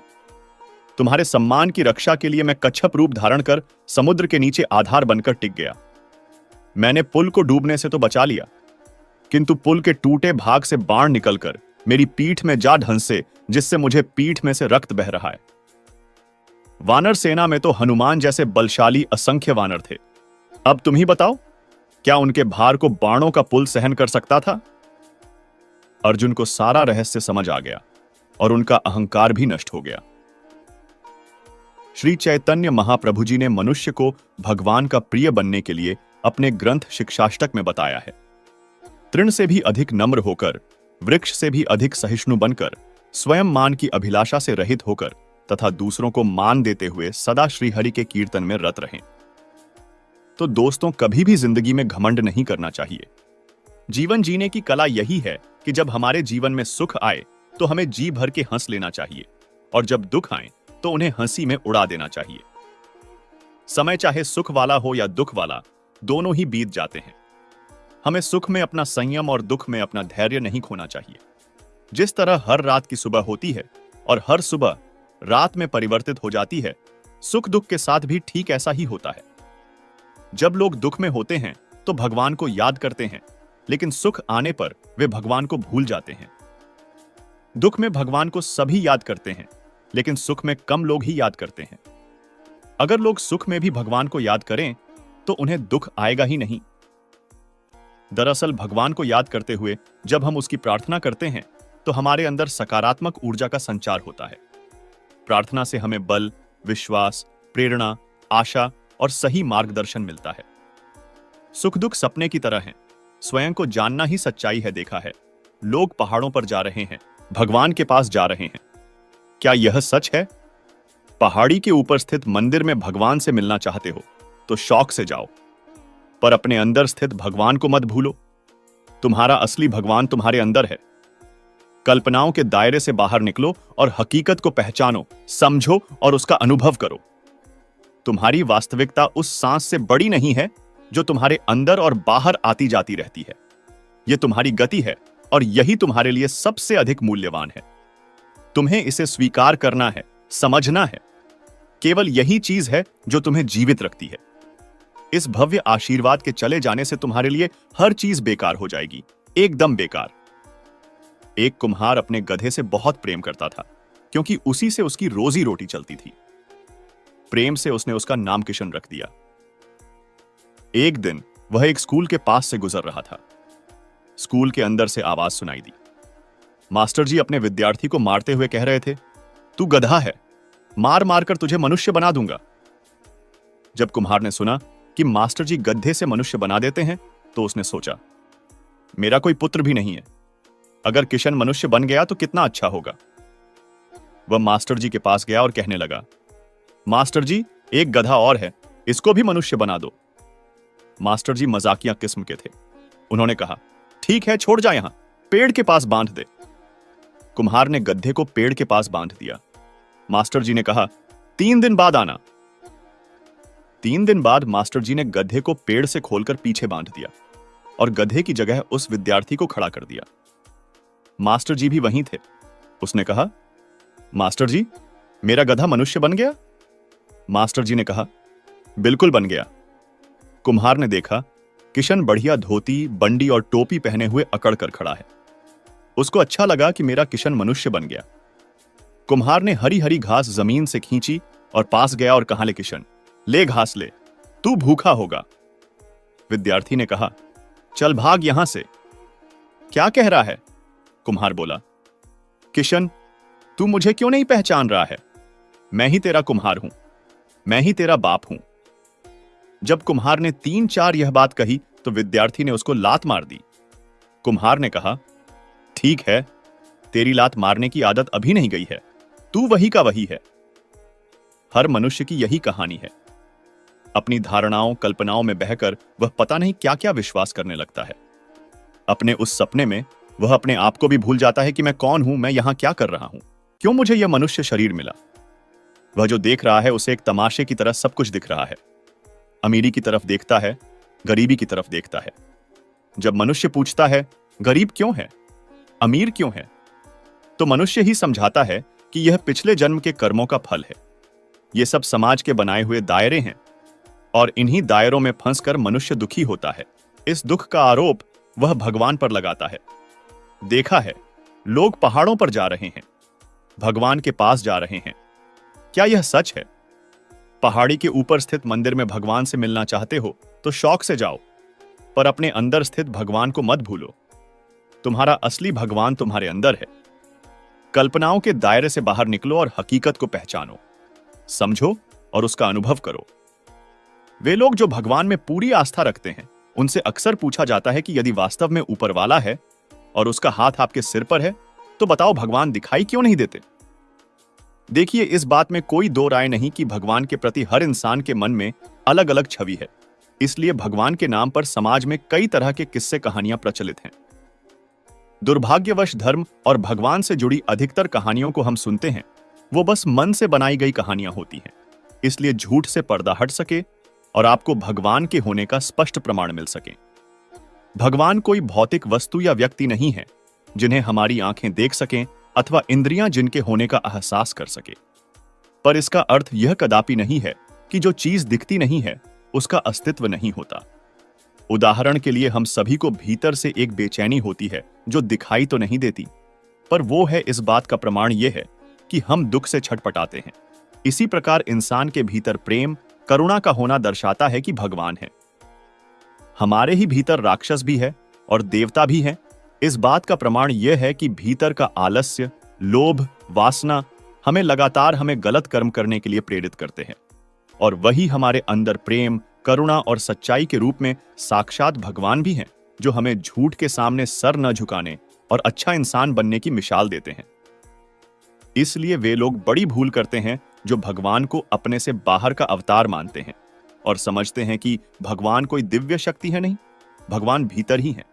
तुम्हारे सम्मान की रक्षा के लिए मैं कच्छप रूप धारण कर समुद्र के नीचे आधार बनकर टिक गया। मैंने पुल को डूबने से तो बचा लिया, किंतु पुल के टूटे भाग से बाण निकलकर मेरी पीठ में जा ढंसे, जिससे मुझे पीठ में से रक्त बह रहा है। वानर सेना में तो हनुमान जैसे बलशाली असंख्य वानर थे। अब तुम ही बताओ, क्या उनके भार को बाणों का पुल सहन कर सकता था? अर्जुन को सारा रहस्य समझ आ गया और उनका अहंकार भी नष्ट हो गया। श्री चैतन्य महाप्रभु जी ने मनुष्य को भगवान का प्रिय बनने के लिए अपने ग्रंथ शिक्षाष्टक में बताया है। तृण से भी अधिक नम्र होकर, वृक्ष से भी अधिक सहिष्णु बनकर, स्वयं मान की अभिलाषा से रहित होकर तथा दूसरों को मान देते हुए सदा श्रीहरि के कीर्तन में रत रहें। तो दोस्तों, कभी भी जिंदगी में घमंड नहीं करना चाहिए। जीवन जीने की कला यही है कि जब हमारे जीवन में सुख आए तो हमें जी भर के हंस लेना चाहिए, और जब दुख आए तो उन्हें हंसी में उड़ा देना चाहिए। समय चाहे सुख वाला हो या दुख वाला, दोनों ही बीत जाते हैं। हमें सुख में अपना संयम और दुख में अपना धैर्य नहीं खोना चाहिए। जिस तरह हर रात की सुबह होती है और हर सुबह रात में परिवर्तित हो जाती है, सुख दुख के साथ भी ठीक ऐसा ही होता है। जब लोग दुख में होते हैं तो भगवान को याद करते हैं, लेकिन सुख आने पर वे भगवान को भूल जाते हैं। दुख में भगवान को सभी याद करते हैं, लेकिन सुख में कम लोग ही याद करते हैं। अगर लोग सुख में भी भगवान को याद करें तो उन्हें दुख आएगा ही नहीं। दरअसल भगवान को याद करते हुए जब हम उसकी प्रार्थना करते हैं तो हमारे अंदर सकारात्मक ऊर्जा का संचार होता है। प्रार्थना से हमें बल, विश्वास, प्रेरणा, आशा और सही मार्गदर्शन मिलता है। सुख दुख सपने की तरह हैं, स्वयं को जानना ही सच्चाई है। देखा है, लोग पहाड़ों पर जा रहे हैं, भगवान के पास जा रहे हैं। क्या यह सच है? पहाड़ी के ऊपर स्थित मंदिर में भगवान से मिलना चाहते हो तो शौक से जाओ, पर अपने अंदर स्थित भगवान को मत भूलो। तुम्हारा असली भगवान तुम्हारे अंदर है। कल्पनाओं के दायरे से बाहर निकलो और हकीकत को पहचानो, समझो और उसका अनुभव करो। तुम्हारी वास्तविकता उस सांस से बड़ी नहीं है जो तुम्हारे अंदर और बाहर आती जाती रहती है। यह तुम्हारी गति है और यही तुम्हारे लिए सबसे अधिक मूल्यवान है। तुम्हें इसे स्वीकार करना है, समझना है। केवल यही चीज है जो तुम्हें जीवित रखती है। इस भव्य आशीर्वाद के चले जाने से तुम्हारे लिए हर चीज बेकार हो जाएगी, एकदम बेकार। एक कुम्हार अपने गधे से बहुत प्रेम करता था, क्योंकि उसी से उसकी रोजी रोटी चलती थी। प्रेम से उसने उसका नाम किशन रख दिया। एक दिन वह एक स्कूल के पास से गुजर रहा था। स्कूल के अंदर से आवाज सुनाई दी। मास्टर जी अपने विद्यार्थी को मारते हुए कह रहे थे, तू गधा है, मार मार कर तुझे मनुष्य बना दूंगा। जब कुम्हार ने सुना कि मास्टर जी गधे से मनुष्य बना देते हैं तो उसने सोचा, मेरा कोई पुत्र भी नहीं है, अगर किशन मनुष्य बन गया तो कितना अच्छा होगा। वह मास्टर जी के पास गया और कहने लगा, मास्टर जी, एक गधा और है, इसको भी मनुष्य बना दो। मास्टर जी मजाकिया किस्म के थे। उन्होंने कहा, ठीक है, छोड़ जा, यहां पेड़ के पास बांध दे। कुम्हार ने गधे को पेड़ के पास बांध दिया। मास्टर जी ने कहा, 3 दिन बाद आना। 3 दिन बाद मास्टर जी ने गधे को पेड़ से खोलकर पीछे बांध दिया और गधे की जगह उस विद्यार्थी को खड़ा कर दिया। मास्टर जी भी वहीं थे। उसने कहा, मास्टर जी, मेरा गधा मनुष्य बन गया? मास्टर जी ने कहा, बिल्कुल बन गया। कुम्हार ने देखा किशन बढ़िया धोती, बंडी और टोपी पहने हुए अकड़ कर खड़ा है। उसको अच्छा लगा कि मेरा किशन मनुष्य बन गया। कुम्हार ने हरी हरी घास जमीन से खींची और पास गया और कहा, ले किशन, ले घास ले, तू भूखा होगा। विद्यार्थी ने कहा, चल भाग यहां से। क्या कह रहा है? कुम्हार बोला, किशन, तू मुझे क्यों नहीं पहचान रहा है? मैं ही तेरा कुम्हार हूं, मैं ही तेरा बाप हूं। जब कुम्हार ने 3-4 यह बात कही तो विद्यार्थी ने उसको लात मार दी। कुम्हार ने कहा, ठीक है, तेरी लात मारने की आदत अभी नहीं गई है, तू वही का वही है। हर मनुष्य की यही कहानी है। अपनी धारणाओं कल्पनाओं में बहकर वह पता नहीं क्या क्या विश्वास करने लगता है। अपने उस सपने में वह अपने आप को भी भूल जाता है कि मैं कौन हूं, मैं यहां क्या कर रहा हूं, क्यों मुझे यह मनुष्य शरीर मिला। वह जो देख रहा है उसे एक तमाशे की तरह सब कुछ दिख रहा है। अमीरी की तरफ देखता है, गरीबी की तरफ देखता है। जब मनुष्य पूछता है गरीब क्यों है, अमीर क्यों है, तो मनुष्य ही समझाता है कि यह पिछले जन्म के कर्मों का फल है। ये सब समाज के बनाए हुए दायरे हैं और इन्हीं दायरों में फंसकर मनुष्य दुखी होता है। इस दुख का आरोप वह भगवान पर लगाता है। देखा है, लोग पहाड़ों पर जा रहे हैं, भगवान के पास जा रहे हैं। क्या यह सच है? पहाड़ी के ऊपर स्थित मंदिर में भगवान से मिलना चाहते हो तो शौक से जाओ, पर अपने अंदर स्थित भगवान को मत भूलो। तुम्हारा असली भगवान तुम्हारे अंदर है। कल्पनाओं के दायरे से बाहर निकलो और हकीकत को पहचानो, समझो और उसका अनुभव करो। वे लोग जो भगवान में पूरी आस्था रखते हैं, उनसे अक्सर पूछा जाता है कि यदि वास्तव में ऊपर वाला है और उसका हाथ आपके सिर पर है, तो बताओ भगवान दिखाई क्यों नहीं देते? देखिए, इस बात में कोई दो राय नहीं कि भगवान के प्रति हर इंसान के मन में अलग अलग छवि है। इसलिए भगवान के नाम पर समाज में कई तरह के किस्से कहानियां प्रचलित हैं। दुर्भाग्यवश धर्म और भगवान से जुड़ी अधिकतर कहानियों को हम सुनते हैं, वो बस मन से बनाई गई कहानियां होती हैं। इसलिए झूठ से पर्दा हट सके और आपको भगवान के होने का स्पष्ट प्रमाण मिल सके। भगवान कोई भौतिक वस्तु या व्यक्ति नहीं है जिन्हें हमारी आंखें देख सकें अथवा इंद्रियां जिनके होने का एहसास कर सके। पर इसका अर्थ यह कदापि नहीं है कि जो चीज दिखती नहीं है उसका अस्तित्व नहीं होता। उदाहरण के लिए हम सभी को भीतर से एक बेचैनी होती है जो दिखाई तो नहीं देती, पर वो है इस बात का प्रमाण यह है कि हम दुख से छटपटाते हैं। इसी प्रकार इंसान के भीतर प्रेम करुणा का होना दर्शाता है कि भगवान है। हमारे ही भीतर राक्षस भी है और देवता भी है। इस बात का प्रमाण यह है कि भीतर का आलस्य, लोभ, वासना हमें गलत कर्म करने के लिए प्रेरित करते हैं, और वही हमारे अंदर प्रेम करुणा और सच्चाई के रूप में साक्षात भगवान भी हैं, जो हमें झूठ के सामने सर न झुकाने और अच्छा इंसान बनने की मिसाल देते हैं। इसलिए वे लोग बड़ी भूल करते हैं जो भगवान को अपने से बाहर का अवतार मानते हैं और समझते हैं कि भगवान कोई दिव्य शक्ति है। नहीं, भगवान भीतर ही है।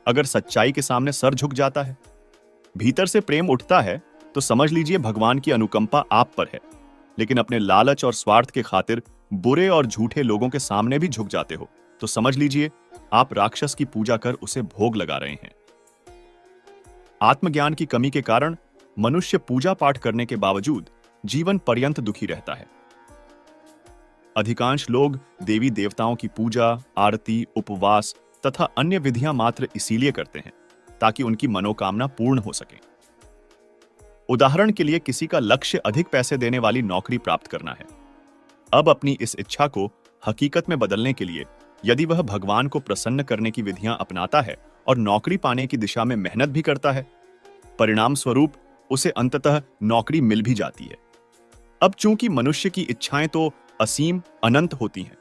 अगर सच्चाई के सामने सर झुक जाता है, भीतर से प्रेम उठता है, तो समझ लीजिए भगवान की अनुकंपा आप पर है। लेकिन अपने लालच और स्वार्थ के खातिर बुरे और झूठे लोगों के सामने भी झुक जाते हो, तो समझ लीजिए आप राक्षस की पूजा कर उसे भोग लगा रहे हैं। आत्मज्ञान की कमी के कारण मनुष्य पूजा पाठ करने के बावजूद जीवन पर्यंत दुखी रहता है। अधिकांश लोग देवी देवताओं की पूजा, आरती, उपवास तथा अन्य विधियां मात्र इसीलिए करते हैं ताकि उनकी मनोकामना पूर्ण हो सके। उदाहरण के लिए किसी का लक्ष्य अधिक पैसे देने वाली नौकरी प्राप्त करना है। अब अपनी इस इच्छा को हकीकत में बदलने के लिए यदि वह भगवान को प्रसन्न करने की विधियां अपनाता है और नौकरी पाने की दिशा में मेहनत भी करता है, परिणाम स्वरूप उसे अंततः नौकरी मिल भी जाती है। अब चूंकि मनुष्य की इच्छाएं तो असीम अनंत होती हैं,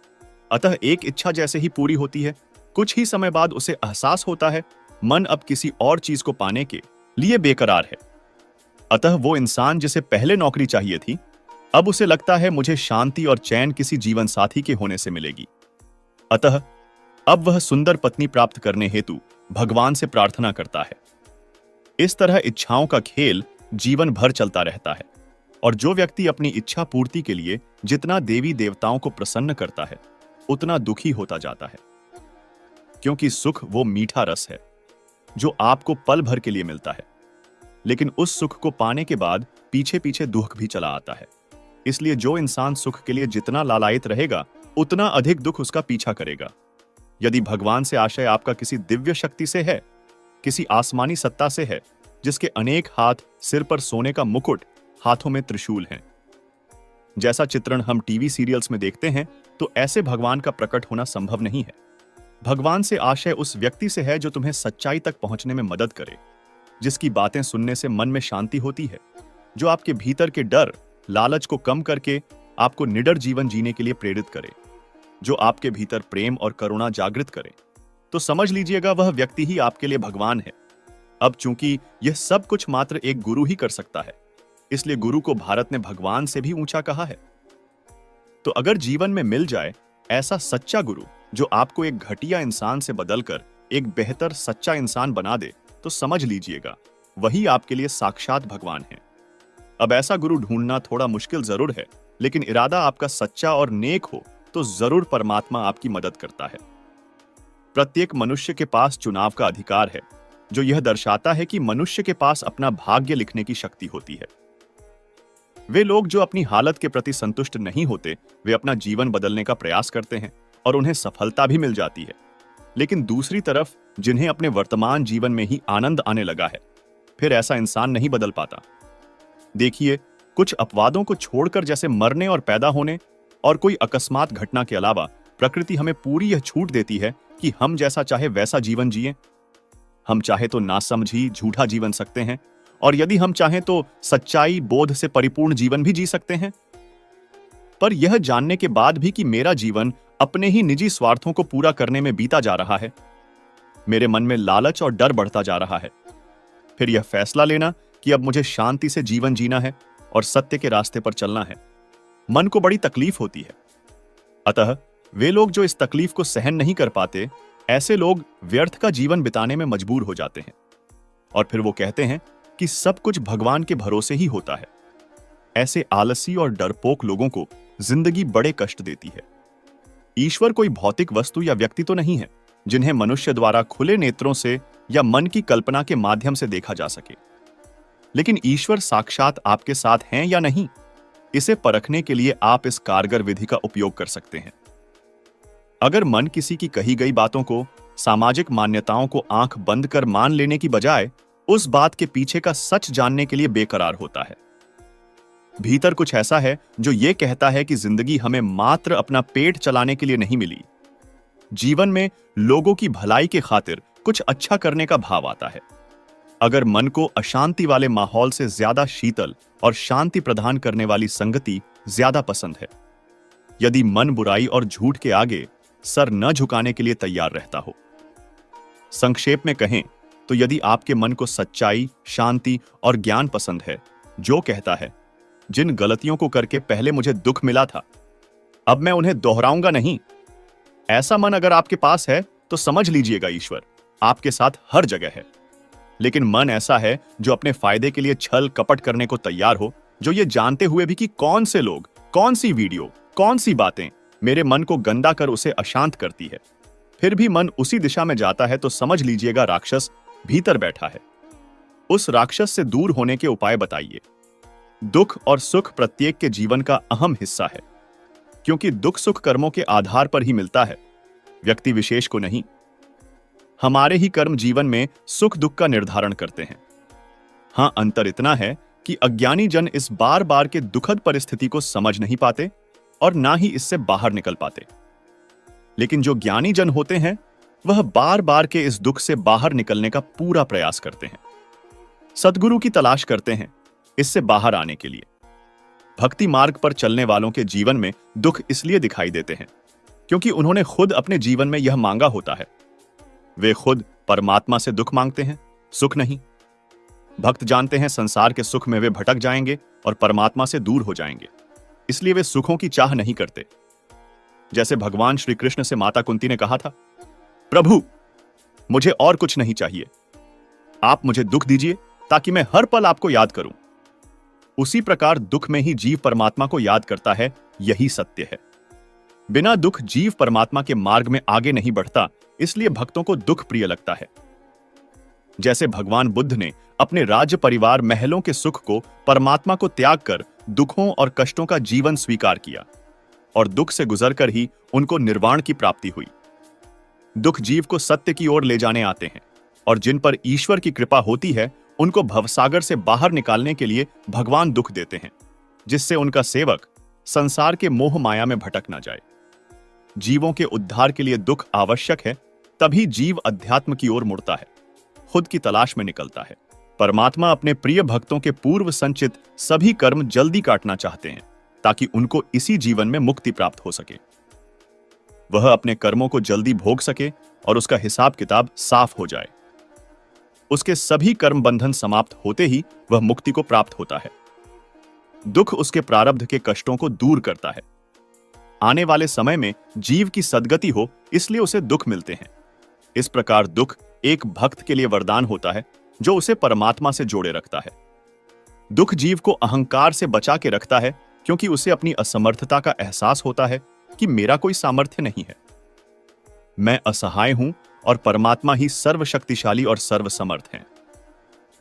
अतः एक इच्छा जैसे ही पूरी होती है, कुछ ही समय बाद उसे एहसास होता है मन अब किसी और चीज को पाने के लिए बेकरार है। अतः वो इंसान जिसे पहले नौकरी चाहिए थी, अब उसे लगता है मुझे शांति और चैन किसी जीवन साथी के होने से मिलेगी। अतः अब वह सुंदर पत्नी प्राप्त करने हेतु भगवान से प्रार्थना करता है। इस तरह इच्छाओं का खेल जीवन भर चलता रहता है, और जो व्यक्ति अपनी इच्छा पूर्ति के लिए जितना देवी देवताओं को प्रसन्न करता है, उतना दुखी होता जाता है। क्योंकि सुख वो मीठा रस है जो आपको पल भर के लिए मिलता है, लेकिन उस सुख को पाने के बाद पीछे पीछे दुख भी चला आता है। इसलिए जो इंसान सुख के लिए जितना लालायित रहेगा, उतना अधिक दुख उसका पीछा करेगा। यदि भगवान से आशय आपका किसी दिव्य शक्ति से है, किसी आसमानी सत्ता से है, जिसके अनेक हाथ, सिर पर सोने का मुकुट, हाथों में त्रिशूल हैं, जैसा चित्रण हम टीवी सीरियल्स में देखते हैं, तो ऐसे भगवान का प्रकट होना संभव नहीं है। भगवान से आशय उस व्यक्ति से है जो तुम्हें सच्चाई तक पहुंचने में मदद करे, जिसकी बातें सुनने से मन में शांति होती है, जो आपके भीतर के डर, लालच को कम करके आपको निडर जीवन जीने के लिए प्रेरित करे, जो आपके भीतर प्रेम और करुणा जागृत करे। तो समझ लीजिएगा वह व्यक्ति ही आपके लिए भगवान है। अब चूंकि यह सब कुछ मात्र एक गुरु ही कर सकता है, इसलिए गुरु को भारत ने भगवान से भी ऊंचा कहा है। तो अगर जीवन में मिल जाए ऐसा सच्चा गुरु जो आपको एक घटिया इंसान से बदलकर एक बेहतर सच्चा इंसान बना दे, तो समझ लीजिएगा वही आपके लिए साक्षात भगवान है। अब ऐसा गुरु ढूंढना थोड़ा मुश्किल जरूर है, लेकिन इरादा आपका सच्चा और नेक हो तो जरूर परमात्मा आपकी मदद करता है। प्रत्येक मनुष्य के पास चुनाव का अधिकार है, जो यह दर्शाता है कि मनुष्य के पास अपना भाग्य लिखने की शक्ति होती है। वे लोग जो अपनी हालत के प्रति संतुष्ट नहीं होते, वे अपना जीवन बदलने का प्रयास करते हैं और उन्हें सफलता भी मिल जाती है। लेकिन दूसरी तरफ जिन्हें अपने वर्तमान जीवन में ही आनंद आने लगा है, फिर ऐसा इंसान नहीं बदल पाता। देखिए, कुछ अपवादों को छोड़कर, जैसे मरने और पैदा होने और कोई अकस्मात घटना के अलावा, प्रकृति हमें पूरी यह छूट देती है कि हम जैसा चाहे वैसा जीवन जिएं। हम चाहे तो नासमझी झूठा जीवन सकते हैं, और यदि हम चाहें तो सच्चाई बोध से परिपूर्ण जीवन भी जी सकते हैं। पर यह जानने के बाद भी कि मेरा जीवन अपने ही निजी स्वार्थों को पूरा करने में बीता जा रहा है, मेरे मन में लालच और डर बढ़ता जा रहा है, फिर यह फैसला लेना कि अब मुझे शांति से जीवन जीना है और सत्य के रास्ते पर चलना है, मन को बड़ी तकलीफ होती है। अतः वे लोग जो इस तकलीफ को सहन नहीं कर पाते, ऐसे लोग व्यर्थ का जीवन बिताने में मजबूर हो जाते हैं और फिर वो कहते हैं कि सब कुछ भगवान के भरोसे ही होता है। ऐसे आलसी और डरपोक लोगों को जिंदगी बड़े कष्ट देती है। ईश्वर कोई भौतिक वस्तु या व्यक्ति तो नहीं है जिन्हें मनुष्य द्वारा खुले नेत्रों से या मन की कल्पना के माध्यम से देखा जा सके। लेकिन ईश्वर साक्षात आपके साथ हैं या नहीं, इसे परखने के लिए आप इस कारगर विधि का उपयोग कर सकते हैं। अगर मन किसी की कही गई बातों को, सामाजिक मान्यताओं को आंख बंद कर मान लेने की बजाय उस बात के पीछे का सच जानने के लिए बेकरार होता है, भीतर कुछ ऐसा है जो यह कहता है कि जिंदगी हमें मात्र अपना पेट चलाने के लिए नहीं मिली। जीवन में लोगों की भलाई के खातिर कुछ अच्छा करने का भाव आता है। अगर मन को अशांति वाले माहौल से ज्यादा शीतल और शांति प्रदान करने वाली संगति ज्यादा पसंद है, यदि मन बुराई और झूठ के आगे सर न झुकाने के लिए तैयार रहता हो। संक्षेप में कहें तो यदि आपके मन को सच्चाई, शांति और ज्ञान पसंद है, जो कहता है जिन गलतियों को करके पहले मुझे दुख मिला था, अब मैं उन्हें दोहराऊंगा नहीं, ऐसा मन अगर आपके पास है तो समझ लीजिएगा ईश्वर आपके साथ हर जगह है। लेकिन मन ऐसा है जो अपने फायदे के लिए छल कपट करने को तैयार हो, जो ये जानते हुए भी कि कौन से लोग, कौन सी वीडियो, कौन सी बातें मेरे मन को गंदा कर उसे अशांत करती है, फिर भी मन उसी दिशा में जाता है, तो समझ लीजिएगा राक्षस भीतर बैठा है। उस राक्षस से दूर होने के उपाय बताइए। दुख और सुख प्रत्येक के जीवन का अहम हिस्सा है, क्योंकि दुख सुख कर्मों के आधार पर ही मिलता है, व्यक्ति विशेष को नहीं। हमारे ही कर्म जीवन में सुख दुख का निर्धारण करते हैं। हां, अंतर इतना है कि अज्ञानी जन इस बार बार के दुखद परिस्थिति को समझ नहीं पाते और ना ही इससे बाहर निकल पाते। लेकिन जो ज्ञानी जन होते हैं, वह बार बार के इस दुख से बाहर निकलने का पूरा प्रयास करते हैं, सद्गुरु की तलाश करते हैं इससे बाहर आने के लिए। भक्ति मार्ग पर चलने वालों के जीवन में दुख इसलिए दिखाई देते हैं क्योंकि उन्होंने खुद अपने जीवन में यह मांगा होता है। वे खुद परमात्मा से दुख मांगते हैं, सुख नहीं। भक्त जानते हैं संसार के सुख में वे भटक जाएंगे और परमात्मा से दूर हो जाएंगे, इसलिए वे सुखों की चाह नहीं करते। जैसे भगवान श्री कृष्ण से माता कुंती ने कहा था, प्रभु मुझे और कुछ नहीं चाहिए, आप मुझे दुख दीजिए ताकि मैं हर पल आपको याद करूं। उसी प्रकार दुख में ही जीव परमात्मा को याद करता है, यही सत्य है। बिना दुख जीव परमात्मा के मार्ग में आगे नहीं बढ़ता, इसलिए भक्तों को दुख प्रिय लगता है। जैसे भगवान बुद्ध ने अपने राज्य परिवार महलों के सुख को परमात्मा को त्याग कर दुखों और कष्टों का जीवन स्वीकार किया और दुख से गुजरकर ही उनको निर्वाण की प्राप्ति हुई। दुख जीव को सत्य की ओर ले जाने आते हैं और जिन पर ईश्वर की कृपा होती है, उनको भवसागर से बाहर निकालने के लिए भगवान दुख देते हैं, जिससे उनका सेवक संसार के मोह माया में भटक ना जाए। जीवों के उद्धार के लिए दुख आवश्यक है, तभी जीव अध्यात्म की ओर मुड़ता है, खुद की तलाश में निकलता है। परमात्मा अपने प्रिय भक्तों के पूर्व संचित सभी कर्म जल्दी काटना चाहते हैं ताकि उनको इसी जीवन में मुक्ति प्राप्त हो सके। वह अपने कर्मों को जल्दी भोग सके और उसका हिसाब किताब साफ हो जाए। उसके सभी कर्म बंधन समाप्त होते ही वह मुक्ति को प्राप्त होता है। दुख उसके प्रारब्ध के कष्टों को दूर करता है। आने वाले समय में जीव की सद्गति हो, इसलिए उसे दुख मिलते हैं। इस प्रकार दुख एक भक्त के लिए वरदान होता है जो उसे परमात्मा से जोड़े रखता है। दुख जीव को अहंकार से बचा के रखता है, क्योंकि उसे अपनी असमर्थता का एहसास होता है कि मेरा कोई सामर्थ्य नहीं है, मैं असहाय हूं और परमात्मा ही सर्वशक्तिशाली और सर्वसमर्थ है।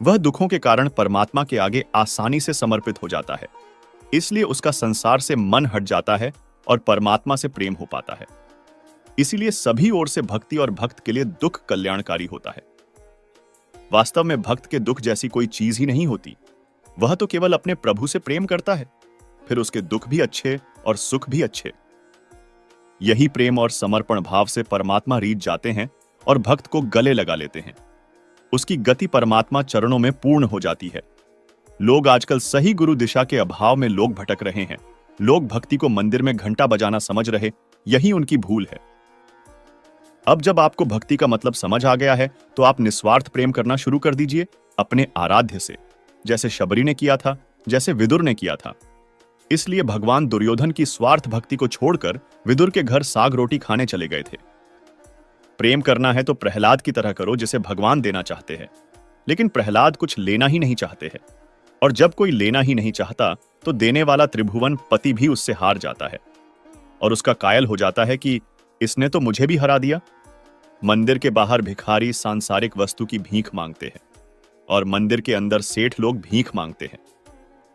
वह दुखों के कारण परमात्मा के आगे आसानी से समर्पित हो जाता है, इसलिए उसका संसार से मन हट जाता है और परमात्मा से प्रेम हो पाता है। इसीलिए सभी ओर से भक्ति और भक्त के लिए दुख कल्याणकारी होता है। वास्तव में भक्त के दुख जैसी कोई चीज ही नहीं होती। वह तो केवल अपने प्रभु से प्रेम करता है, फिर उसके दुख भी अच्छे और सुख भी अच्छे। यही प्रेम और समर्पण भाव से परमात्मा रीझ जाते हैं और भक्त को गले लगा लेते हैं। उसकी गति परमात्मा चरणों में पूर्ण हो जाती है। लोग आजकल सही गुरु दिशा के अभाव में लोग भटक रहे हैं। लोग भक्ति को मंदिर में घंटा बजाना समझ रहे, यही उनकी भूल है। अब जब आपको भक्ति का मतलब समझ आ गया है, तो आप निस्वार्थ प्रेम करना शुरू कर दीजिए अपने आराध्य से, जैसे शबरी ने किया था, जैसे विदुर ने किया था। इसलिए भगवान दुर्योधन की स्वार्थ भक्ति को छोड़कर विदुर के घर साग रोटी खाने चले गए थे। प्रेम करना है तो प्रहलाद की तरह करो, जिसे भगवान देना चाहते हैं। लेकिन प्रहलाद कुछ लेना ही नहीं चाहते हैं, और जब कोई लेना ही नहीं चाहता तो देने वाला त्रिभुवन पति भी उससे हार जाता है और उसका कायल हो जाता है कि इसने तो मुझे भी हरा दिया। मंदिर के बाहर भिखारी सांसारिक वस्तु की भीख मांगते हैं और मंदिर के अंदर सेठ लोग भीख मांगते हैं।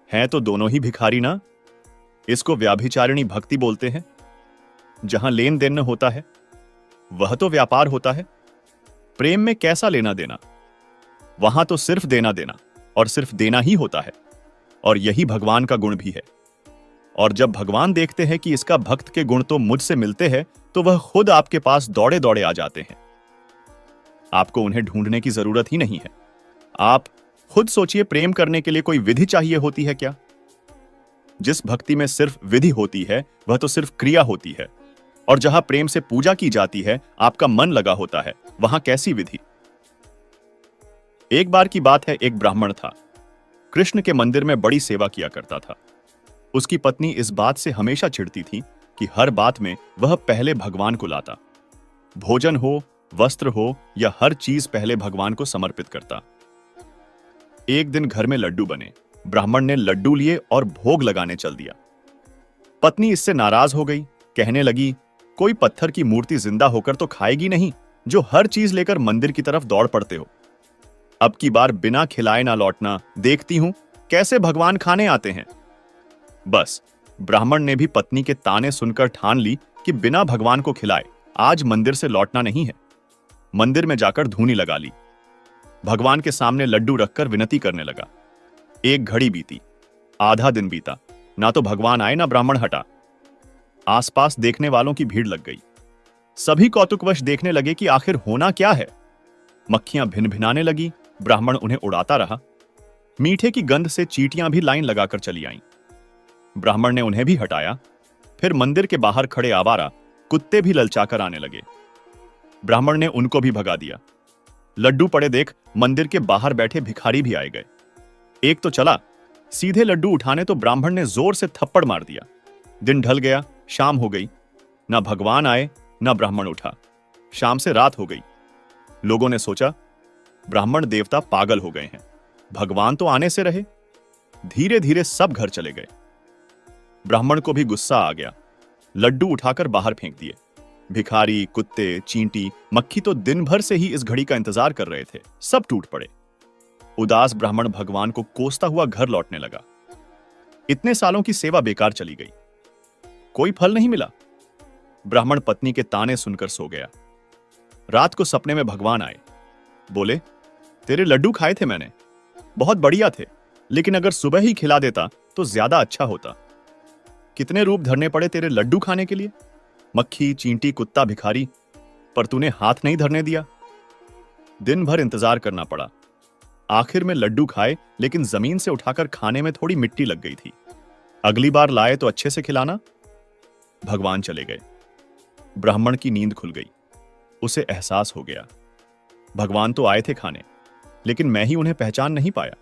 हैं तो दोनों ही भिखारी ना। इसको व्याभिचारिणी भक्ति बोलते हैं। जहां लेन देन होता है वह तो व्यापार होता है। प्रेम में कैसा लेना देना? वहां तो सिर्फ देना देना और सिर्फ देना ही होता है, और यही भगवान का गुण भी है। और जब भगवान देखते हैं कि इसका भक्त के गुण तो मुझसे मिलते हैं, तो वह खुद आपके पास दौड़े दौड़े आ जाते हैं। आपको उन्हें ढूंढने की जरूरत ही नहीं है। आप खुद सोचिए, प्रेम करने के लिए कोई विधि चाहिए होती है क्या? जिस भक्ति में सिर्फ विधि होती है वह तो सिर्फ क्रिया होती है, और जहां प्रेम से पूजा की जाती है, आपका मन लगा होता है, वहां कैसी विधि? एक बार की बात है, एक ब्राह्मण था। कृष्ण के मंदिर में बड़ी सेवा किया करता था। उसकी पत्नी इस बात से हमेशा चिढ़ती थी कि हर बात में वह पहले भगवान को लाता। भोजन हो, वस्त्र हो या हर चीज पहले भगवान को समर्पित करता। एक दिन घर में लड्डू बने। ब्राह्मण ने लड्डू लिए और भोग लगाने चल दिया। पत्नी इससे नाराज हो गई, कहने लगी, कोई पत्थर की मूर्ति जिंदा होकर तो खाएगी नहीं, जो हर चीज लेकर मंदिर की तरफ दौड़ पड़ते हो। अब की बार बिना खिलाए ना लौटना, देखती हूं कैसे भगवान खाने आते हैं। बस ब्राह्मण ने भी पत्नी के ताने सुनकर ठान ली कि बिना भगवान को खिलाए आज मंदिर से लौटना नहीं है। मंदिर में जाकर धूनी लगा ली। भगवान के सामने लड्डू रखकर विनती करने लगा। एक घड़ी बीती, आधा दिन बीता, ना तो भगवान आए ना ब्राह्मण हटा। आसपास देखने वालों की भीड़ लग गई। सभी कौतुकवश देखने लगे कि आखिर होना क्या है। मक्खियां भिनभिनाने लगी, ब्राह्मण उन्हें उड़ाता रहा। मीठे की गंध से चींटियां भी लाइन लगाकर चली आईं। ब्राह्मण ने उन्हें भी हटाया। फिर मंदिर के बाहर खड़े आवारा कुत्ते भी ललचाकर आने लगे। ब्राह्मण ने उनको भी भगा दिया। लड्डू पड़े देख मंदिर के बाहर बैठे भिखारी भी आए गए। एक तो चला सीधे लड्डू उठाने, तो ब्राह्मण ने जोर से थप्पड़ मार दिया। दिन ढल गया, शाम हो गई। ना भगवान आए ना ब्राह्मण उठा। शाम से रात हो गई। लोगों ने सोचा ब्राह्मण देवता पागल हो गए हैं, भगवान तो आने से रहे। धीरे धीरे सब घर चले गए। ब्राह्मण को भी गुस्सा आ गया। लड्डू उठाकर बाहर फेंक दिए। भिखारी, कुत्ते, चींटी, मक्खी तो दिन भर से ही इस घड़ी का इंतजार कर रहे थे। सब टूट पड़े। उदास ब्राह्मण भगवान को कोसता हुआ घर लौटने लगा। इतने सालों की सेवा बेकार चली गई, कोई फल नहीं मिला। ब्राह्मण पत्नी के ताने सुनकर सो गया। रात को सपने में भगवान आए। बोले, तेरे लड्डू खाए थे मैंने, बहुत बढ़िया थे, लेकिन अगर सुबह ही खिला देता तो ज्यादा अच्छा होता। कितने रूप धरने पड़े तेरे लड्डू खाने के लिए, मक्खी, चींटी, कुत्ता, भिखारी, पर तूने हाथ नहीं धरने दिया। दिन भर इंतजार करना पड़ा। आखिर में लड्डू खाए, लेकिन जमीन से उठाकर खाने में थोड़ी मिट्टी लग गई थी। अगली बार लाए तो अच्छे से खिलाना। भगवान चले गए। ब्राह्मण की नींद खुल गई। उसे एहसास हो गया, भगवान तो आए थे खाने, लेकिन मैं ही उन्हें पहचान नहीं पाया।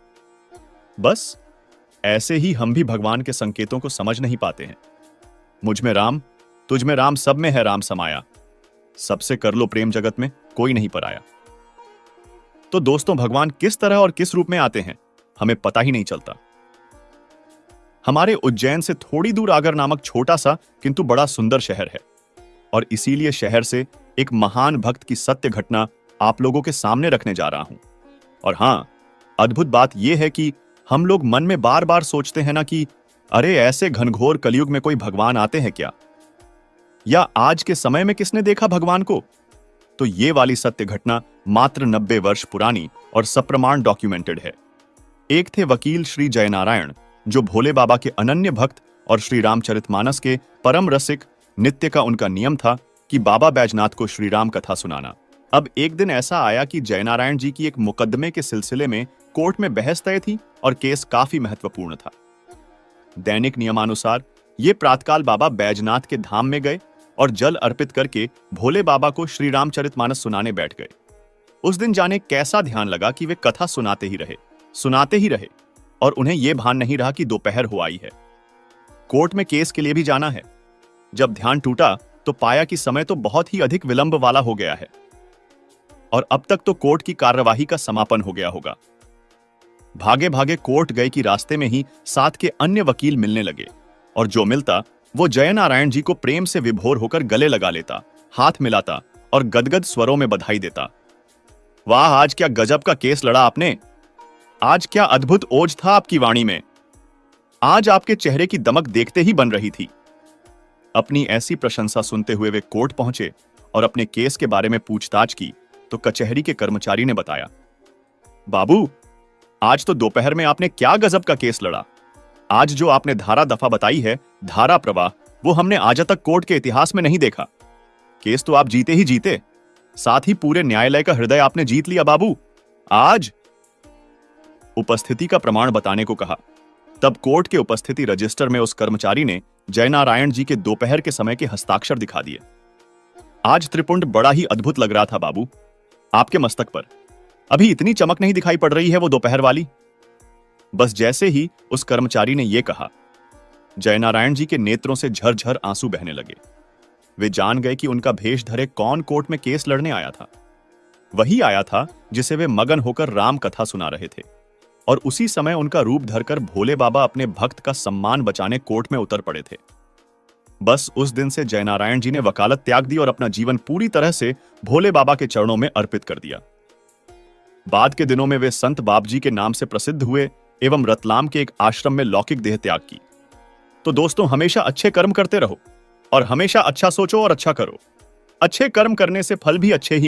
बस ऐसे ही हम भी भगवान के संकेतों को समझ नहीं पाते हैं। मुझ में राम, तुझ में राम सब में है राम समाया, सबसे कर लो प्रेम जगत में कोई नहीं पराया। तो दोस्तों, भगवान किस तरह और किस रूप में आते हैं हमें पता ही नहीं चलता। हमारे उज्जैन से थोड़ी दूर आगर नामक छोटा सा किंतु बड़ा सुंदर शहर है, और इसीलिए शहर से एक महान भक्त की सत्य घटना आप लोगों के सामने रखने जा रहा हूं। और हां, अद्भुत बात यह है कि हम लोग मन में बार बार सोचते हैं ना कि अरे ऐसे घनघोर कलयुग में कोई भगवान आते हैं क्या, या आज के समय में किसने देखा भगवान को। तो ये वाली सत्य घटना मात्र 90 वर्ष पुरानी और सप्रमाण डॉक्यूमेंटेड है। एक थे वकील श्री जयनारायण, जो भोले बाबा के अनन्य भक्त और श्री रामचरितमानस के परम रसिक। नित्य का उनका नियम था कि बाबा बैजनाथ को श्री राम कथा सुनाना। अब एक दिन ऐसा आया कि जयनारायण जी की एक मुकदमे के सिलसिले में कोर्ट में बहस तय थी और केस काफी महत्वपूर्ण था। दैनिक नियमानुसार ये प्रातकाल बाबा बैजनाथ के धाम में गए और जल अर्पित करके भोले बाबा को श्री रामचरितमानस सुनाने बैठ गए। उस दिन जाने कैसा ध्यान लगा कि वे कथा सुनाते ही रहे और उन्हें यह भान नहीं रहा कि दोपहर हो आई है, कोर्ट में केस के लिए भी जाना है। जब ध्यान टूटा तो पाया कि समय तो बहुत ही अधिक विलंब वाला हो गया है और अब तक तो कोर्ट की कार्यवाही का समापन हो गया होगा। भागे भागे कोर्ट गए कि रास्ते में ही साथ के अन्य वकील मिलने लगे और जो मिलता वो जयनारायण जी को प्रेम से विभोर होकर गले लगा लेता, हाथ मिलाता और गदगद स्वरों में बधाई देता। वाह, आज क्या गजब का केस लड़ा आपने, आज क्या अद्भुत ओज था आपकी वाणी में, आज आपके चेहरे की दमक देखते ही बन रही थी। अपनी ऐसी प्रशंसा सुनते हुए वे कोर्ट पहुंचे और अपने केस के बारे में पूछताछ की तो कचहरी के कर्मचारी ने बताया, बाबू, आज तो दोपहर में आपने क्या गजब का केस लड़ा। आज जो आपने धारा दफा बताई है, धारा प्रवाह, वो हमने आज तक कोर्ट के इतिहास में नहीं देखा। केस तो आप जीते ही जीते, साथ ही पूरे न्यायालय का हृदय आपने जीत लिया बाबू। आज उपस्थिति का प्रमाण बताने को कहा। तब कोर्ट के उपस्थिति रजिस्टर में उस कर्मचारी ने जयनारायण जी के दोपहर के समय के हस्ताक्षर दिखा दिए। आज त्रिपुंड बड़ा ही अद्भुत लग रहा था बाबू, आपके मस्तक पर अभी इतनी चमक नहीं दिखाई पड़ रही है वो दोपहर वाली। बस जैसे ही उस कर्मचारी ने यह कहा, जयनारायण जी के नेत्रों से झरझर आंसू बहने लगे। वे जान गए कि उनका भेष धरे कौन कोर्ट में केस लड़ने आया था। वही आया था जिसे वे मगन होकर राम कथा सुना रहे थे, और उसी समय उनका रूप धरकर भोले बाबा अपने भक्त का सम्मान बचाने कोर्ट में उतर पड़े थे। बस उस दिन से जयनारायण जी ने वकालत त्याग दी और अपना जीवन पूरी तरह से भोले बाबा के चरणों में अर्पित कर दिया। बाद के दिनों में वे संत बाप जी के नाम से प्रसिद्ध हुए एवं रतलाम के एक आश्रम में लौकिक देह त्याग की। तो दोस्तों, हमेशा अच्छे कर्म करते रहो और हमेशा अच्छा सोचो और अच्छा करो। अच्छे कर्म करने से फल भी अच्छे ही